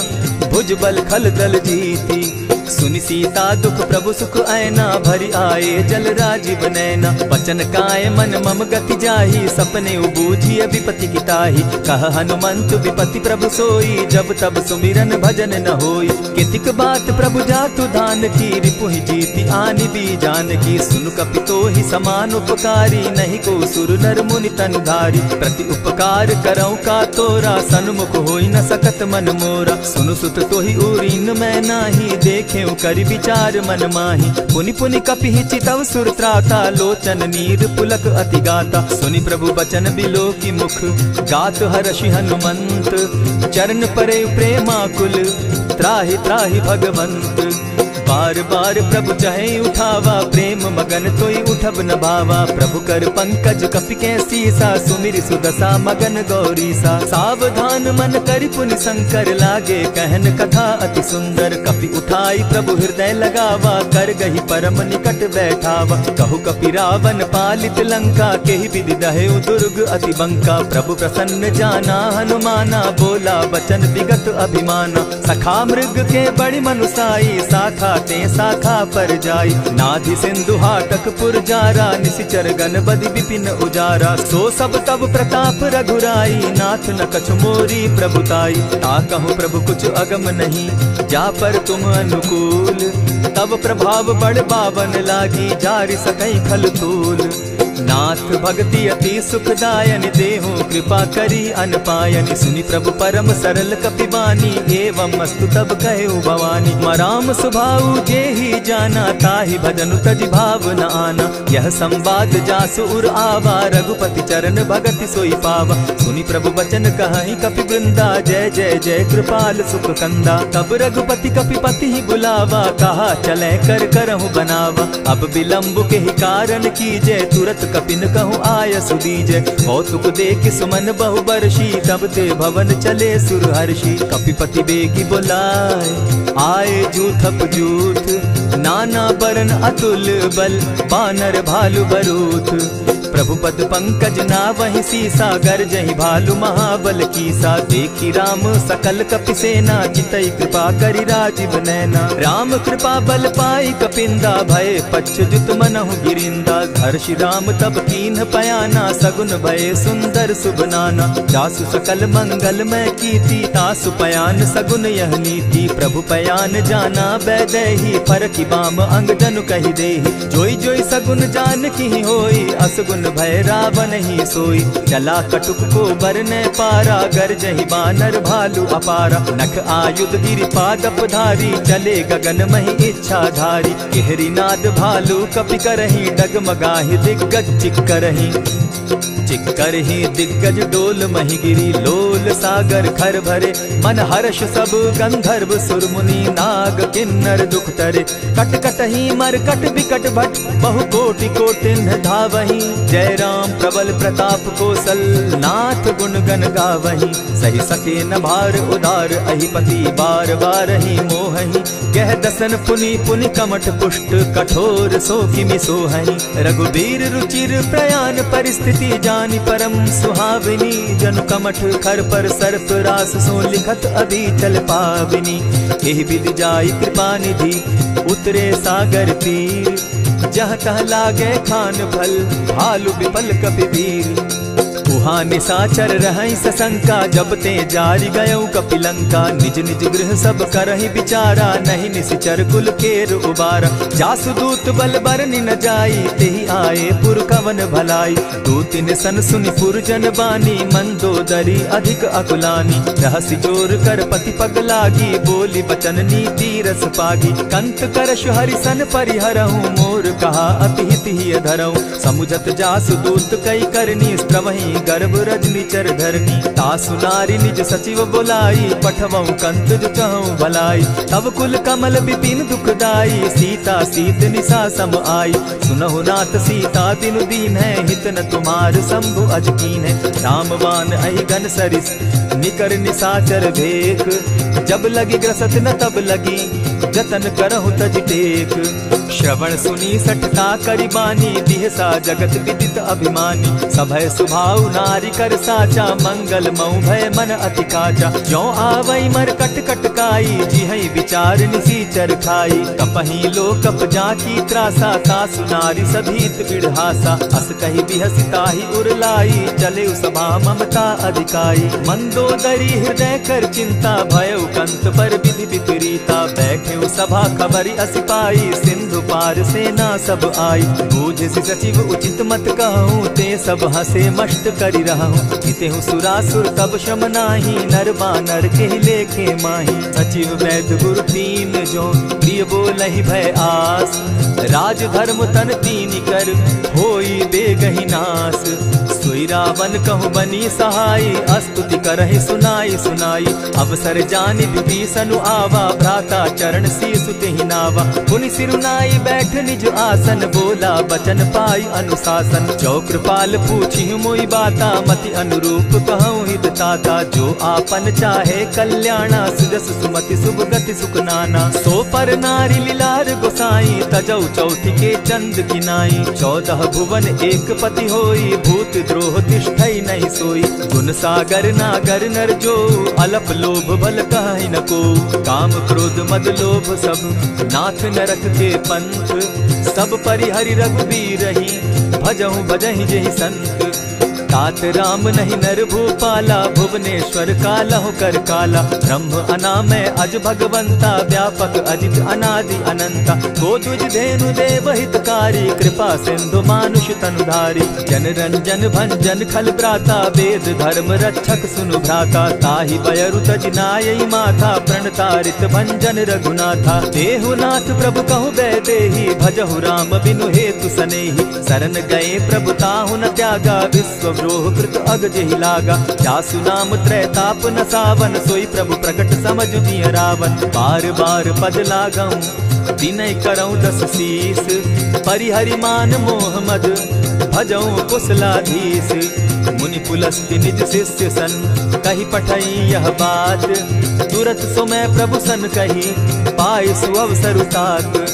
भुज बल खल दल जीती। सुनि सीता दुख प्रभु सुख ऐना, भरि आए जल राजीव नैना। वचन काय मन मम गति जाहि, सपने उबूझिय विपति किताहि। कह हनुमंत विपति प्रभु सोई, जब तब सुमिरन भजन न होई। कितिक बात प्रभु जातु धान की, रिपुहि जीति आनि दी जानकी। सुनु कपितोहि समान उपकारी, नहीं को सुर नर मुनि तन धारी। प्रति उपकार करौ का तोरा, सन्मुख होई न सकत मन मोरा। सुनु सुत तोहि उरीन मैं नाही, देखे करि विचार मन माही। पुनि पुनि कपिहि चितव सुर त्राता, लोचन नीर पुलक अति गाता। सुनि प्रभु बचन बिलो की मुख, गात हर्षि हनुमंत। चरण परे प्रेमाकुल, त्राहि त्राहि भगवंत। बार बार प्रभु चहे उठावा, प्रेम मगन तोई उठब न भावा। प्रभु कर पंकज कपि के सीसा, सुमिरि सुदशा मगन गौरीसा। सावधान मन करि पुनि शंकर, लागे कहन कथा अति सुंदर। कपि उठाई प्रभु हृदय लगावा, कर गही परम निकट बैठावा। कहु कपि रावण पालित लंका, केहि विधि दहेउ दुर्ग अति बंका। प्रभु प्रसन्न जाना हनुमाना, बोला बचन विगत अभिमाना। सखा मृग के बड़ी मनुसाई, शाखा ते शाखा पर जाई। नाधि सिंधु हाटक पुर जारा, निशिचर गण बदि विपिन उजारा। सो सब तब प्रताप रघुराई, नाथ न कछु मोरी प्रभुताई। ताकहु प्रभु कुछ अगम नहीं, जा पर तुम अनुकूल। तब प्रभाव बड़ बावन लागी, जारि सकई खल तूल। नाथ भक्ति अति सुखदायन, देहु कृपा करी अनपायनि। सुनि प्रभु परम सरल कपिबानी, एवं मस्तु तब कहु भवानी। मराम सुभाऊ जेहि जाना, ताहि भजनु तजि भाव न आना। यह संवाद जासु उर आवा, रघुपति चरण भगति सोई पावा। सुनि प्रभु बचन कहहि कपि वृंदा, जय जय जय कृपाल सुख कंदा। तब रघुपति कपिपति ही बुलावा, कहा चले कर करहु बनावा। अब विलंब के ही कारण कीजय, तुरत कपिन कहूँ आय सुदीजय। कौतुक देख सुमन बहु बरसी, तब ते भवन चले सुर हर्षि। कपिपति बेगी बुलाए, आए जूथप जूथ। नाना बरन अतुल बल, बानर भालु बरूथ। प्रभु पद पंकज नावहि सीसा, गरजहि भालु महाबल कीसा। देखी राम सकल कपि सेना, चितई कृपा करि राजीव नैना। राम कृपा बल पाई कपिंदा, भय पच्युत मनहु गिरिंदा। हर्षि राम तब कीन्ह पयाना, सगुन भय सुंदर शुभ नाना। जासु सकल मंगल में कीर्ति, तासु पयान सगुन यह नीति। प्रभु पयान जाना बैदेही, फरकि बाम अंग जनु कहि देहि। जोई जोई सगुन जान की होई, असगुन भय रावण ही सोई। चला कटुक को बरने पारा, गरजहि बानर भालु अपारा। नख आयुध गिरि पादप धारी, चले गगन महि इच्छा धारी। केहरी नाद भालु कपि करहि, डगमगाहि दिग्गज चिक्करहि। चिक्करहि दिग्गज डोल महि गिरी, लोल सागर खर भरे। मन हर्ष सब गंधर्व सुर मुनि, नाग किन्नर दुख तरे। कट कटहि मरकट बिकट भट, बहु कोटि कोटिन्ह धावहि। जय राम प्रबल प्रताप कौशल, नाथ गुण गण गावहि। सही सके न भार उदार, अहिपति बार बार ही मोहहि। कह दसन पुनि पुनि कमठ पुष्ट, कठोर सो किमि सोहहि। रघुबीर रुचिर प्रयाण परिस्थिति, जानि परम सुहाविनी। जनु कमठ खर पर सर्प रास, सो लिखत अभी चल पाविनी। एहि विधि जाई कृपा निधि, उतरे सागर तीर। जहाँ तह लागे खान फल, भालु विफल कपि वीर। उहाँ निशाचर रहई सशंका, जब ते जारी गयऊ कपिलंका। निज निज गृह सब करहि विचारा, नहीं निशिचर कुल केर उबारा। जासु दूत बल बरनि न जाई, तेहि आए पुर कवन भलाई। दूतिन सन सुनि पुरजन बानी, मंदोदरी अधिक अकुलानी। रहसि जोर कर पति पग लागी, बोली बचन नीति रस पागी। कंत करश हरि सन परिहरहूँ, मोर कहा अति हित ही धरऊँ। समुझत जासु दूत कई करनी, स्त्रवहि गर्भ रजनी चर धरनी। तासु नारी निज सचिव बोलाई, पठवऊँ कंत जो चहऊँ भलाई। तब कुल कमल विपिन दुखदाई, सीता सीत निशा सम आई। सुनहु नाथ सीता बिनु दीन है, हित न तुम्हार शंभु अजकीन है। रामवान अहिगन सरिस निकर निशाचर भेक, जब लगी ग्रसत न तब लगी, जतन करहु तज टेक। श्रवण सुनी सठता करिबानी, दिहसा जगत विदित अभिमानी। सभय सुभाव नारी कर साचा, मंगल मऊ भय मन अति काचा। ज्यों आवई मर कट कट काई, जिहई विचार निसीचर खाई। कपही लो कप जाकी त्रासा, तासु नारी सभीत बिढ़ासा। अस कही बिहसिता ही उरलाई, चले सभा ममता अधिकाई। मंदोदरी हृदय कर चिंता, भयउ कंत पर विधि विपरीता। बैठे सभा खबरी असी पाई, सिंधु पार सेना सब आई। बूझसि सचिव उचित मत कहूँ, ते सब हसे मष्ट करि रहूँ। हितेहु सुरासुर तब शम नाही, नर बानर के लेखे माही। सचिव वैद्य गुरु तीन जो, प्रिय बोलहि भय आस। राज धर्म तन तीन कर, होई बेगहि नास। सोई रावण कहु बनी सहाई, स्तुति करहि सुनाई सुनाई। अवसर जानि विभीषण आवा, भ्राता चरण शीसु तेहि नावा। पुनि सिरुनाई बैठ निज आसन, बोला बचन पाई अनुशासन। जो कृपाल पूछि मोई बाता, मति अनुरूप कहूँ हित ताता। जो आपन चाहे कल्याणा, सुजस सुमति शुभ गति सुख नाना। सो पर नारी लीलार गोसाई, तजौ चौथी के चंद किनाई। 14 भुवन एक पति होई, भूत द्रोह तिष्ठई नहीं सोई। गुण सागर नागर नर जो, अलप लोभ बल कहि न को। काम क्रोध मद लोभ सब, नाथ नरक के पंथ। सब परिहरि रघुबीरहि, भजहु भजहि जेहि संत। तात राम नहीं नर भूपाला, भुवनेश्वर कालहु कर काला। ब्रह्म अनामय अज भगवंता, व्यापक अजित अनादि अनंता। को तुझ धेनु देव हितकारी, कृपा सिंधु मानुष तनुधारी। जन रंजन भंजन खल भ्राता, वेद धर्म रक्षक सुनु भ्राता। ताहि बयरु तज नायई माथा, प्रणतारित भंजन रघुनाथा। देहुनाथ प्रभु कहु बैदेहि, भजहु राम बिनु हेतु सनेहि। शरण गए प्रभु ताहु न त्यागा, विश्व द्रोह कृत अग जेहि लागा। जासु नाम त्रैताप न सावन, सोई प्रभु प्रकट समझ जिय रावण। बार बार पद लागऊं, विनय करऊं 10 शीस। परिहरि मान मोह मद, भजऊं कुशलाधीश। मुनि पुलस्त्य निज शिष्य सन, कही पठई यह बात। तुरत सो मैं प्रभु सन कही, पाई सुअवसर तात।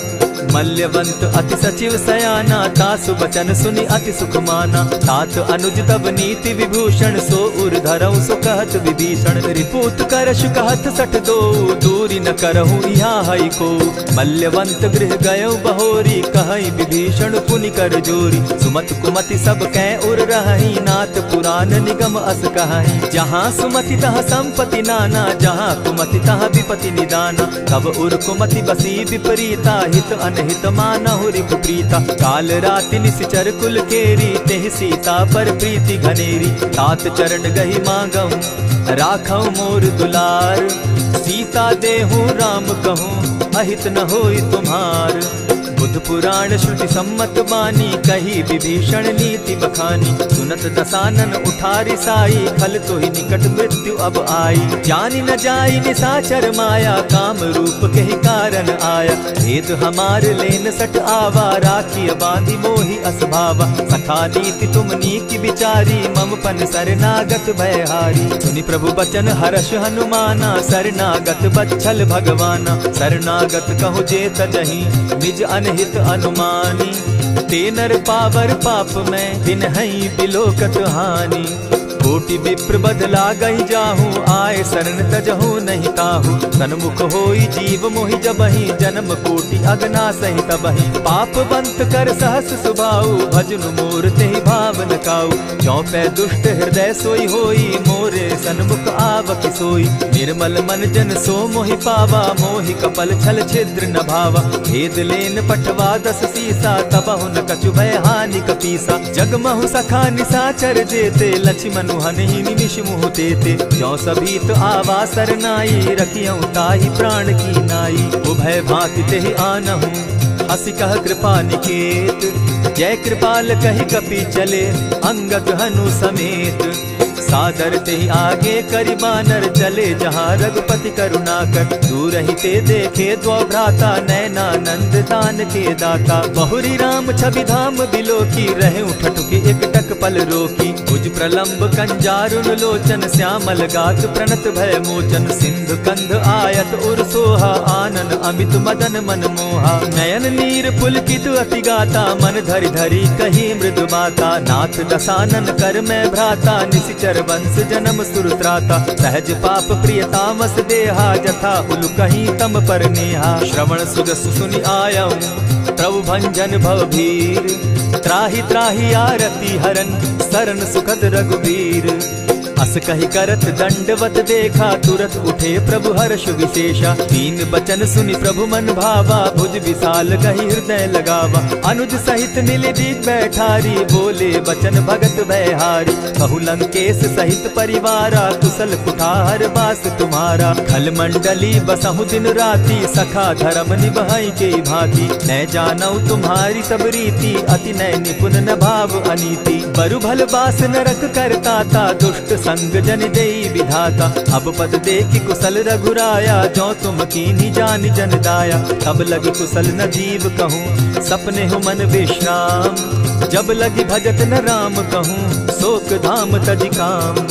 मल्यवंत अति सचिव सयाना, तासु बचन सुनि अति सुख माना। तात अनुज तब नीति विभूषण, सो उर धरऊं सो कहत विभीषण। रिपुत करश कहत सठ दो, दूरी न करहूँ यहाँ हई को। मल्यवंत गृह गयऊ बहोरी, कहई विभीषण पुनि कर जोरी। सुमत कुमति सब कै उर रहई, नाथ पुराण निगम अस कहई। जहाँ सुमति तहाँ संपत्ति नाना, जहाँ कुमति तहाँ विपति निदाना। तब उर कुमति बसी विपरीता, हित अनहित मानहु रिपु प्रीता। काल राति निशिचर कुल केरी, तेहि सीता पर प्रीति घनेरी। तात चरण गहि मांगऊं, राखऊं मोर दुलार। सीता देहूं राम कहूं, अहित न होई तुम्हार। बुध पुराण श्रुति सम्मत बानी, कही विभीषण नीति बखानी। सुनत दसानन उठारी साई, खल तो ही निकट मृत्यु अब आई। जानी न जाई निशाचर माया, काम रूप के ही कारण आया। भेद हमार लेन सट आवा, राखी बांधी मोहि असभावा। सखा नीति तुम नीति विचारी, मम पन शरणागत भयहारी। सुनि प्रभु बचन हर्ष हनुमाना, शरणागत बच्छल भगवाना। शरणागत कहु जे तजहि, निज अनहित अनुमानी। ते नर पावर पाप में, बिनहि बिलोकत हानि। कोटि विप्र बदला गई जाहूँ, आए शरण तजहू नहीं ताहू। सन्मुख होई जीव मोहि जबहि, जन्म कोटि अगना सही तबहि। पाप बंत कर सहस सुभाऊ, भजनु मोर तेहि भावन काऊ। चौपै दुष्ट हृदय सोई होई, मोरे सन्मुख आवक सोई। निर्मल मन जन सो मोहि पावा, मोहि कपल छल छिद्र न भावा। भेद लेन पटवा 10 सीसा, तबहु न कछु भय हानि कपीसा। जगमहु सखा निसाचर जेते, लक्ष्मण हनहि निमिष मुह तेते। ज्यों सभीत आवा सरनाई, रखियौ ताहि प्राण की नाई। उभय भांति तेहि आनहु, हसी कह कृपा निकेत। जय कृपाल कहि कपि चले, अंगद हनु समेत। सादर तेहि आगे करि बानर, चले जहाँ रघुपति करुणा कर। दूर ही ते देखे द्वौ भ्राता, नैनानंद दान के दाता। बहुरी राम छवि धाम बिलोकी, रहे ठठुकी एक टक पल रोकी। भुज प्रलंब कंजारुन लोचन, श्यामल गात प्रणत भय मोचन। सिंधु कंध आयत उर सोहा, आनन अमित मदन मन मोहा। नयन नीर पुलकित अति गाता, मन धरि धरि कही मृदु बाता। नाथ दसानन कर मैं भ्राता, निशिचर वंश जन्म सुरत्राता। सहज पाप प्रिय तामस देहा, जथा उलु कहीं तम पर नेहा। श्रवण सुजस सुनि आयऊ, प्रभु भंजन भव भीर। त्राहि त्राहि आरती हरन, सरन सुखद रघुवीर। अस कहि करत दंडवत देखा, तुरत उठे प्रभु हर्ष विशेषा। दीन बचन सुनि प्रभु मन भावा, भुज विशाल कहि हृदय लगावा। अनुज सहित नीलदीप बैठारी, बोले बचन भगत भयहारी। कहु लंकेश सहित परिवारा, कुशल कुठार बास तुम्हारा। खल मंडली बसहु दिन राति, सखा धर्म निभाई के भांति। मैं जानौ तुम्हारी सब रीति, अति नय निपुण न भाव अनीति। बरु भल बास नरक करताता, दुष्ट संग जन देई विधाता। अब पद देखि कुशल रघुराया, जो तुम कीन्ही जानि जन दाया। तब लगी कुशल न जीव कहूँ, सपने हो मन विश्राम। जब लगी भजत न राम कहूँ, शोक धाम तजि काम।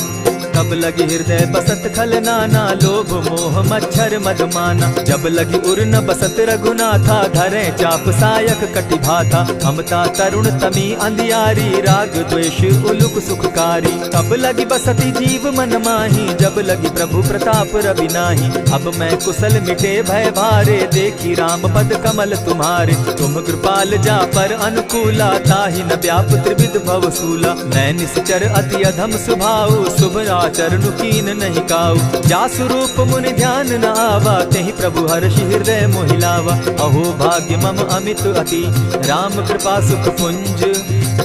तब लगी हृदय बसत खल नाना, लोभ मोह मच्छर मदमाना। जब लगी उर न बसत रघुनाथा, धरे चाप सायक कटि भाथा। ममता तरुण तमी अंधियारी, राग द्वेष उलुक सुखकारी। तब लगी बसती जीव मन माही, जब लगी प्रभु प्रताप रवि नाही। अब मैं कुशल मिटे भय भारे, देखी राम पद कमल तुम्हारे। तुम कृपाल जा पर अनुकूला, ताहि न व्याप त्रिविध भव सूला। मैं निश्चर अति अधम स्वभाव, शुभ चरणु कीन नहीं काऊ। जासु रूप मुनि ध्यान न आवा, तेहि प्रभु हर्षि हृदय मोहिलावा। अहो भाग्य मम अमित अति, राम कृपा सुख पुंज।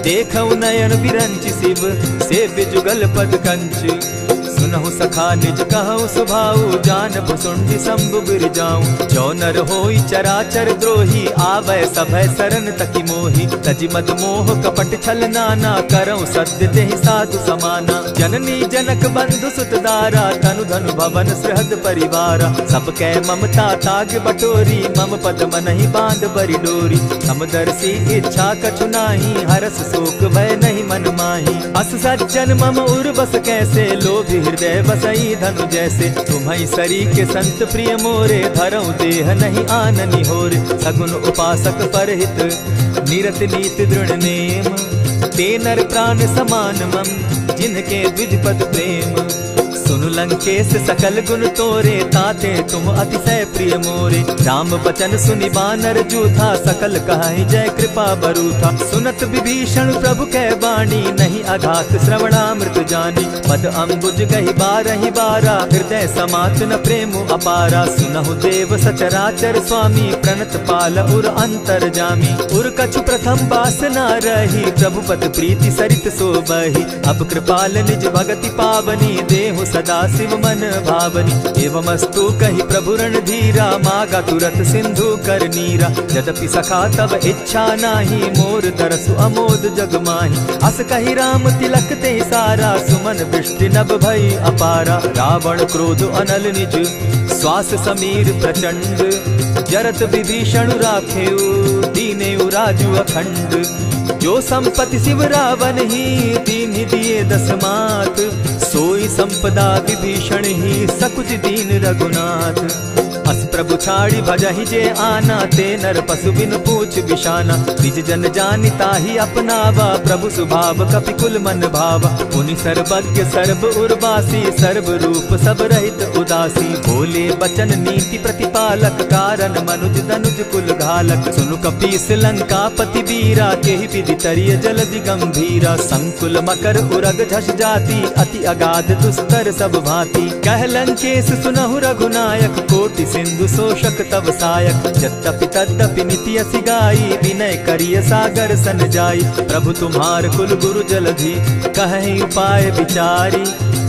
देखऊ नयन बिरंच शिव, सेव्य जुगल पद कंच। सुनहु सखा निज कहु सुभाऊ, जानब सुंडि शंभु गिर जाऊं। जो नर होई चराचर द्रोही, आवै सभय सरन तकि मोहि। तजि मद मोह कपट छल नाना, करऊं सत्य तेहि साधु समाना। जननी जनक बंधु सुत दारा, तनु धनु भवन सृहद परिवारा। सब कै ममता ताग बटोरी, मम पद मनहि बांध बरि डोरी। समदर्शी इच्छा कछु नाही, हरस शोक भय नहीं मन माही। अस सज्जन मम उर बस कैसे, लोभी हृदय बसई धनु जैसे। तुम्हि सरी के संत प्रिय मोरे, धरऊं देह नहीं आननि होरे। सगुन उपासक परहित, निरत नीति दृढ़ नेम। ते नर प्राण समान मम, जिनके द्विज पद प्रेम। सुनु लंकेश सकल गुण तोरे, ताते तुम अतिशय प्रिय मोरे। राम बचन सुनि बानर जूथा, सकल कहाहि जय कृपा बरूथा। सुनत विभीषण प्रभु कै बाणी, नहीं अघात श्रवणामृत जानी। पद अम्बुज गहि बारहि बारा, हृदय समात न प्रेम अपारा। सुनहु देव सचराचर स्वामी, प्रणत पाल उर अंतर जामी। उर कछु प्रथम बास न रही, प्रभु पद प्रीति सरित सोबहि। अब कृपाल निज भगति पावनी, देहु सदा शिव मन भावनी। एवमस्तु कहि प्रभु रणधीरा, मागा तुरत सिंधु कर नीरा। यद्यपि सखा तब इच्छा नाही, मोर तरसु अमोद जग माही। अस कहि राम तिलक ते सारा, सुमन वृष्टि नभ भई अपारा। रावण क्रोध अनल निज, श्वास समीर प्रचंड। जरत विभीषण राखेउ, दीनेउ राजु अखंड। जो संपत्ति शिव रावण ही, दीन्हि दिए 10 मात। सोई संपदा विभीषण ही, सकुच दीन रघुनाथ। अस प्रभु छाड़ी भजहि जे आना, ते नर पशु बिन पूछ बिशाना। द्विज जन जानि ताहि अपनावा, प्रभु स्वभाव कपि कुल मन भावा। मुनि सर्वज्ञ सर्व उर्वासी, सर्व रूप सब रहित उदासी। बोले बचन नीति प्रतिपालक, कारण मनुज दनुज कुल घालक। सुनु कपीस लंकापति वीरा, केहि विधि तरिय जलधि गंभीरा। संकुल मकर उरग झष जाति, अति अगाध दुस्तर सब भांति। कह लंकेश सुनहु रघुनायक, कोटि सिंधु शोषक तव सायक। यद्यपि तद्यपि निति असि गाई, विनय करिय सागर सन जाई। प्रभु तुम्हार कुल गुरु जलधि, कहि उपाय विचारी।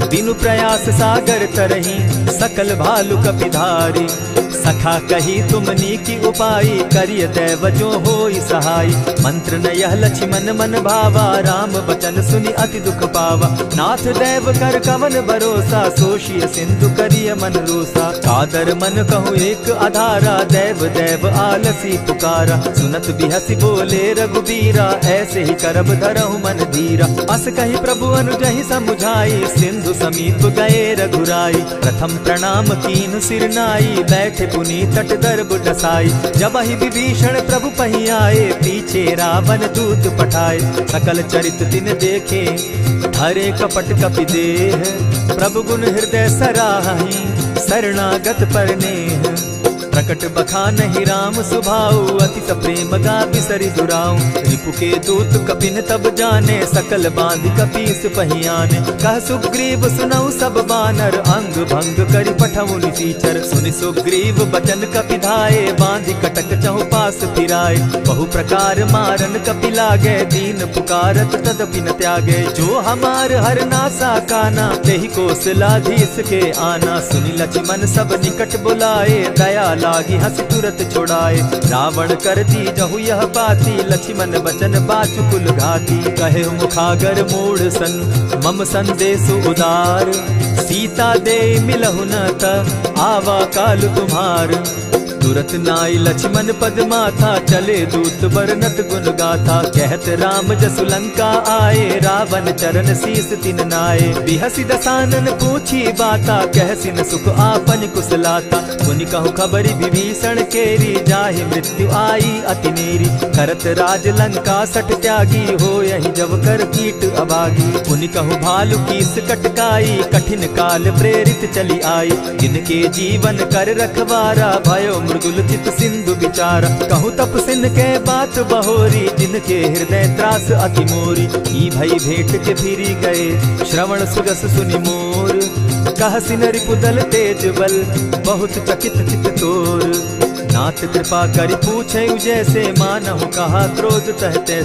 बिनु प्रयास सागर तरही, सकल भालु कपिधारी। सखा कही तुमनी की उपाई, करिय दैव जो होई सहाय। मंत्र न यह लक्ष्मण मन भावा, राम बचन सुनि अति दुख पावा। नाथ दैव कर कवन भरोसा, सोषिय सिंधु करिय मन रोसा। कादर मन कहूँ एक आधारा, दैव दैव आलसी पुकारा। सुनत बिहसी बोले रघुबीरा, ऐसे ही करब धरहु मन धीरा। अस कही प्रभु अनुजहि समुझाई, सिंधु समीप गए रघुराई। प्रथम प्रणाम कीन्ह सिर नाई, बैठे पुनि तट दर्ब डसाई। जब ही विभीषण प्रभु पही आए, पीछे रावण दूत पठाए। सकल चरित दिन देखे, हरे कपट कपि देह। प्रभु गुण हृदय सराहि, शरणागत पर नेह। प्रकट बखानहि राम सुभाऊ, अति सप्रेम गा बिसरि दुराऊ। रिपु के दूत कपिन तब जाने, सकल बांधि कपीस पहियाने। कह सुग्रीव सुनऊ सब बानर, अंग भंग करि पठऊ निसीचर। सुनि सुग्रीव बचन कपि धाये, बांधि कटक चहु पास फिराए। बहु प्रकार मारन कपि लागे, दीन पुकारत तदपि न त्यागे। जो हमार हर नासा काना, तेहि कौशलाधीश के आना। सुनि लक्ष्मण सब निकट बुलाए, दया लागी हंसी तुरत छुड़ाए। रावण कर दी जहु यह बाती, लक्ष्मण बचन बाचु कुल घाती। कहे मुखागर मूढ़ सन, मम संदेश उदार। सीता दे मिलहु न त, आवा काल तुम्हार। तुरत नाई लक्ष्मण पद माथा, चले दूत बरनत गुण गाथा। कहत राम जसु लंका आए, रावण चरण शीस तिन नाए। बिहसी दसानन पूछी बाता, कहसिन सुख आपन कुशलाता। मुनि कहु खबरी विभीषण केरी, जाहि मृत्यु आई अति नेरी। करत राज लंका सट त्यागी, हो यही जब कर कीट अभागी। मुनि कहु भालु कीस कटकाई, कठिन काल प्रेरित चली आई। जिनके जीवन कर रखवारा, भयो मृदुल चित सिंधु विचारा। कहु तप सिन के बात बहोरी, जिनके हृदय त्रास अति मोरी। ई भई भेंट के फिरी गए, श्रवण सुजस सुनि मोर। कह सिन रिपुदल तेज बल, बहुत चकित चित तोर। नाथ कृपा करि पूछे जैसे, मानहु कहा क्रोध तहते।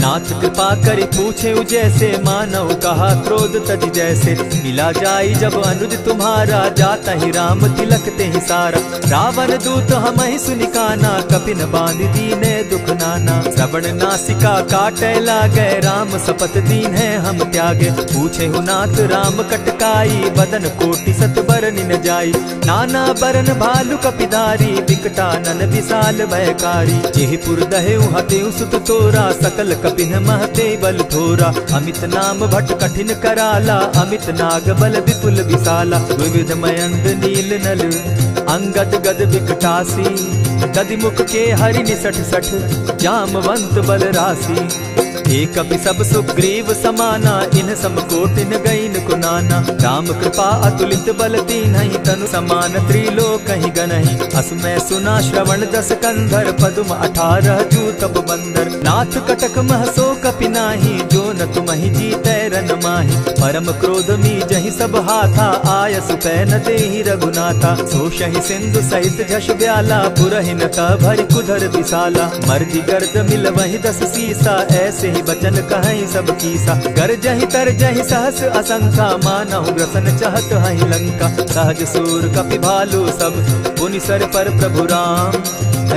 नाथ कृपा करि पूछे जैसे, मानहु कहा क्रोध तज जैसे। मिला जाई जब अनुज तुम्हारा, जाता ही राम तिलक ते ही सारा। रावण दूत हम ही सुनिकाना, कपिन बांध दीने दुख नाना। श्रवण नासिका काटे लागे, राम सपत दीन है हम त्यागे। पूछे हु नाथ राम कटकाई, बदन कोटि सत बरन न जाई। नाना बरन भालु कपिधारी, विकटा नन विशाल भयकारी। जेहि पुर दहेउ हतेउ सुत तोरा, सकल कपिन महते बल थोरा। अमित नाम भट कठिन कराला, अमित नाग बल विपुल विशाला। विविध मयंद नील नल, अंगद गद विकटासी। गदि मुख के हरि निसठ सठ, जामवंत बल राशि। एक कपि सब सुग्रीव समाना, इन समकोटिन गईन कुनाना। राम कृपा अतुलित बल दीन्हि, तनु समान त्रिलोक ही गनहि। अस मैं सुना श्रवण दस कंधर, पदुम 18 जूतब बंदर। नाथ कटक महसो कपि नाही, जो न तुमहि जीतै रन माहि। परम क्रोध मी जहि सब हाथा, आयस पै न देहि रघुनाथा। सोषहि सिंधु सहित झष ब्याला, पुरहि न भरि कुधर विशाला। मर्जी गर्द मिल वहि 10 सीसा, ऐसे बचन कहीं सब कीसा। गरजहि तरजहि सहस असंख्या, मानहु ग्रसन चाहत हहि लंका। सहज सूर कपि भालु सब, पुनि सर पर प्रभु राम।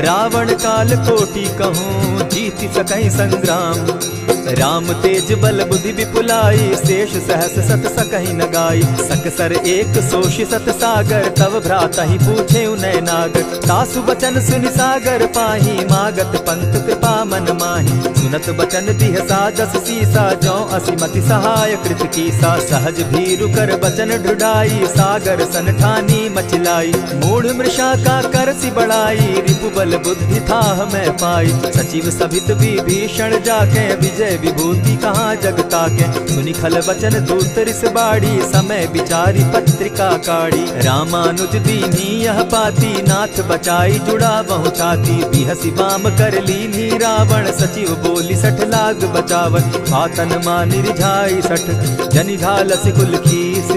रावण काल कोटि कहूँ, जीति सकहि संग्राम। राम तेज बल बुद्धि विपुलाई, शेष सहस सत सकहि न गाई। सकसर एक सोषि सत सागर, तव भ्राता ही पूछे उनय नागर। तासु बचन सुनि सागर पाही, मागत पंत कृपा मन माही। सुनत बचन बिहसा जस सीसा, जो असीमति सहाय कृत कीसा। सहज भीरु कर बचन ढुढ़ाई, सागर सन ठानी मचलाई। मूढ़ मृषा का कर सी बढ़ाई, रिपु बल बुद्धि था मैं पाई। सचिव सभित विभीषण जाके, विजय विभूति कहाँ जगता के। सुनि खल बचन दूत रिस बाड़ी, समय विचारी पत्रिका काढ़ी। रामानुज दीनी यह पाती, नाथ बचाई जुड़ा बहु छाती। बिहसी बाम कर लीनी रावण, सचिव बोली सठ लाग बचावन। आतन मानि रिझाई सठ, जनि घालसि कुल खीस।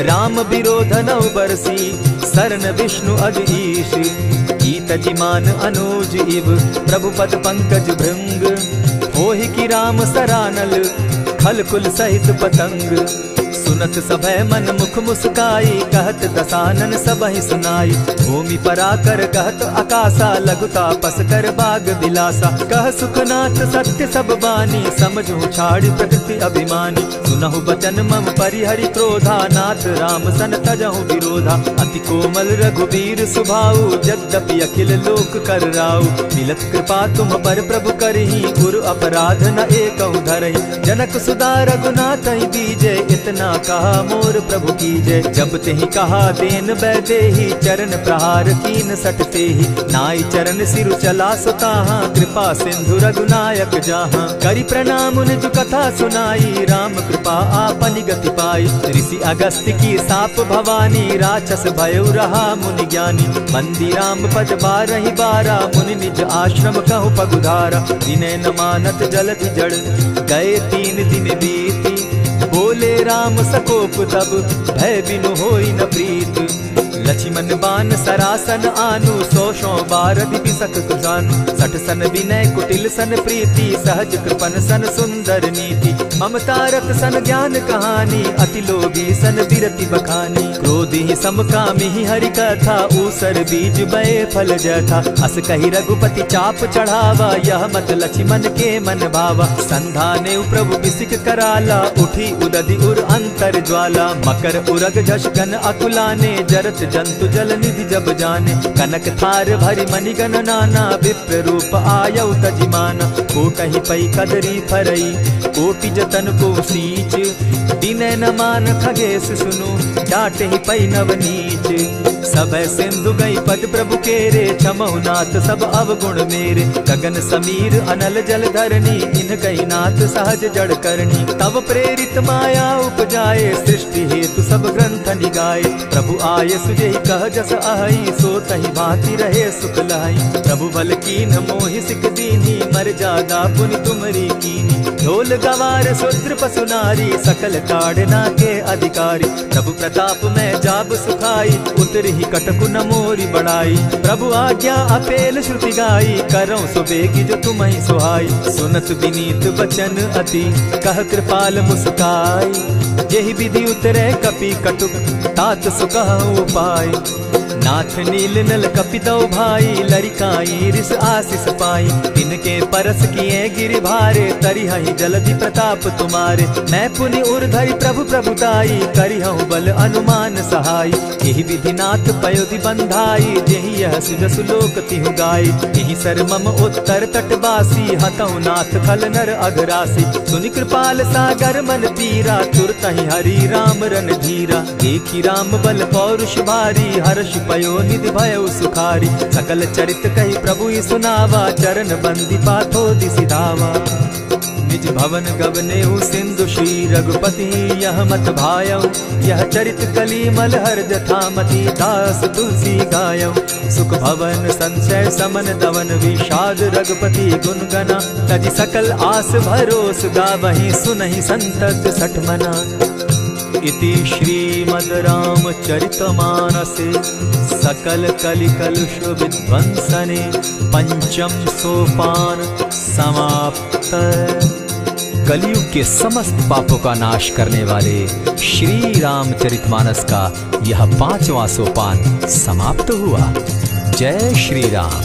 राम विरोध नव बरसी, सरन विष्णु अग ईश। कीत जिमान अनुज इव, प्रभु पद पंकज भृंग। होहि की राम सरानल, खल कुल सहित पतंग। सुनत सभय मन मुख मुस्काई, कहत दसानन सबहि सुनाई। भूमि पराकर कहत आकाशा, लघु तापस कर बाग बिलासा। कह सुखनाथ सत्य सब बानी, समझू छाड़ प्रकृति अभिमानी। सुनहु बचन मम परिहरि क्रोधा, नाथ राम सन तजहु विरोधा। अति कोमल रघुबीर सुभाऊ, यद्यपि अखिल लोक कर राऊ। मिलत कृपा तुम पर प्रभु करही, गुरु अपराध न एकहु धरहि। जनक सुधा रघुनाथ दीजे, इतना कहा मोर प्रभु कीजे। जब तेहि कहा देन बैदेही, चरण प्रहार कीन सटते ही। नाई चरण सिरु चला सुताहा, कृपा सिंधु रघुनायक जाहा। करि प्रणाम निज कथा सुनाई, राम कृपा आपनि गति पाई। ऋषि अगस्त्य की साप भवानी, राक्षस भयउ रहा मुनि ज्ञानी। बंदी राम पद बारहि बारा, मुनि निज आश्रम कहु पगुधारा। विनय न मानत जलधि जड़, गए 3 दिन बीती। बोले राम सकोप तब, भय बिनु होई न प्रीत। लक्ष्मण बान सरासन आनु, 100 बार दिपिसक कुजानु। 60 सन विनय कुटिल सन प्रीति, सहज कृपन सन सुंदर नीति। ममता रत सन ज्ञान कहानी, अति लोभी सन बिरति बखानी। क्रोधी समकामी हरि कथा, ऊसर बीज बये फल जथा। अस कही रघुपति चाप चढ़ावा, यह मत लक्ष्मण के मन भावा। संधाने प्रभु बिसिक कराला, उठी उदधि उर अंतर ज्वाला। मकर उरग झषगन अकुलाने, जरत जंतु जल निधि जब जाने। कनक थार भरि मणिगण नाना, विप्र रूप आयउ तजिमाना। कोटहि पै कदरी फरई, कोटि जतन को सींच। दिनै न मान खगेश सुनु, डांटहि पै नव नीच। सबय सिंधु गई पद प्रभु केरे, क्षमहु नाथ सब अवगुण मेरे। गगन समीर अनल जल धरनी, इन गई नाथ सहज जड़ करनी। तब प्रेरित माया उपजाए, सृष्टि हेतु सब ग्रंथ निगाए। प्रभु आय सुजेहि कह जस अहई, सो तहि भांति रहे सुख लहई। प्रभु बल कीन मोहि सिख दीनी, मर्यादा पुनि तुमरी कीनी। ढोल गवार शूद्र पशु नारी, सकल ताड़ना के अधिकारी। प्रभु प्रताप में जाब सुखाई, उतरि कटकु न मोरी बढ़ाई। प्रभु आज्ञा अपेल श्रुति गाई, करऊं सुबेगी जो तुम्हि सुहाई। सुनत विनीत बचन अति, कह कृपाल मुस्काई। जेहि विधि उतरे कपि कटुक, तात सुकहु उपाय। नाथ नील नल कपितौ भाई, लरिकाई रिस आशीष पाई। तिनके परस किए गिरि भारे, तरिहहि जलधि प्रताप तुम्हारे। मैं पुनि उर्धरि प्रभु प्रभुताई, करिहउ बल अनुमान सहाय। एहि विधि नाथ पयोधि बंधाई, जेहि यह सुजसु लोक तिहु गाई। एहि सर मम उत्तर तटवासी, हतउ नाथ खल नर अघरासी। सुनि कृपाल सागर मन पीरा, तुरतहि हरि राम रन धीरा। देखि राम बल पौरुष भारी, हर्ष पयो निधि भयउ सुखारी। सकल चरित कहि प्रभु सुनावा, चरण बंदी पाथो दिसि धावा। निज भवन गवनेउ सिंधु श्री रघुपति, यह मत भायउ। यह चरित कली मलहर जथामति, दास तुलसी गायउ। सुख भवन संशय समन दवन, विषाद रघुपति गुण गना। तजि सकल आस भरोस, गावहि सुनहि संतत सठ मना। इति श्रीमद् रामचरितमानसे, सकल कलिकलुष विध्वंसने। पंचम सोपान समाप्त। कलयुग के समस्त पापों का नाश करने वाले श्री रामचरितमानस का यह 5वां सोपान समाप्त हुआ। जय श्री राम।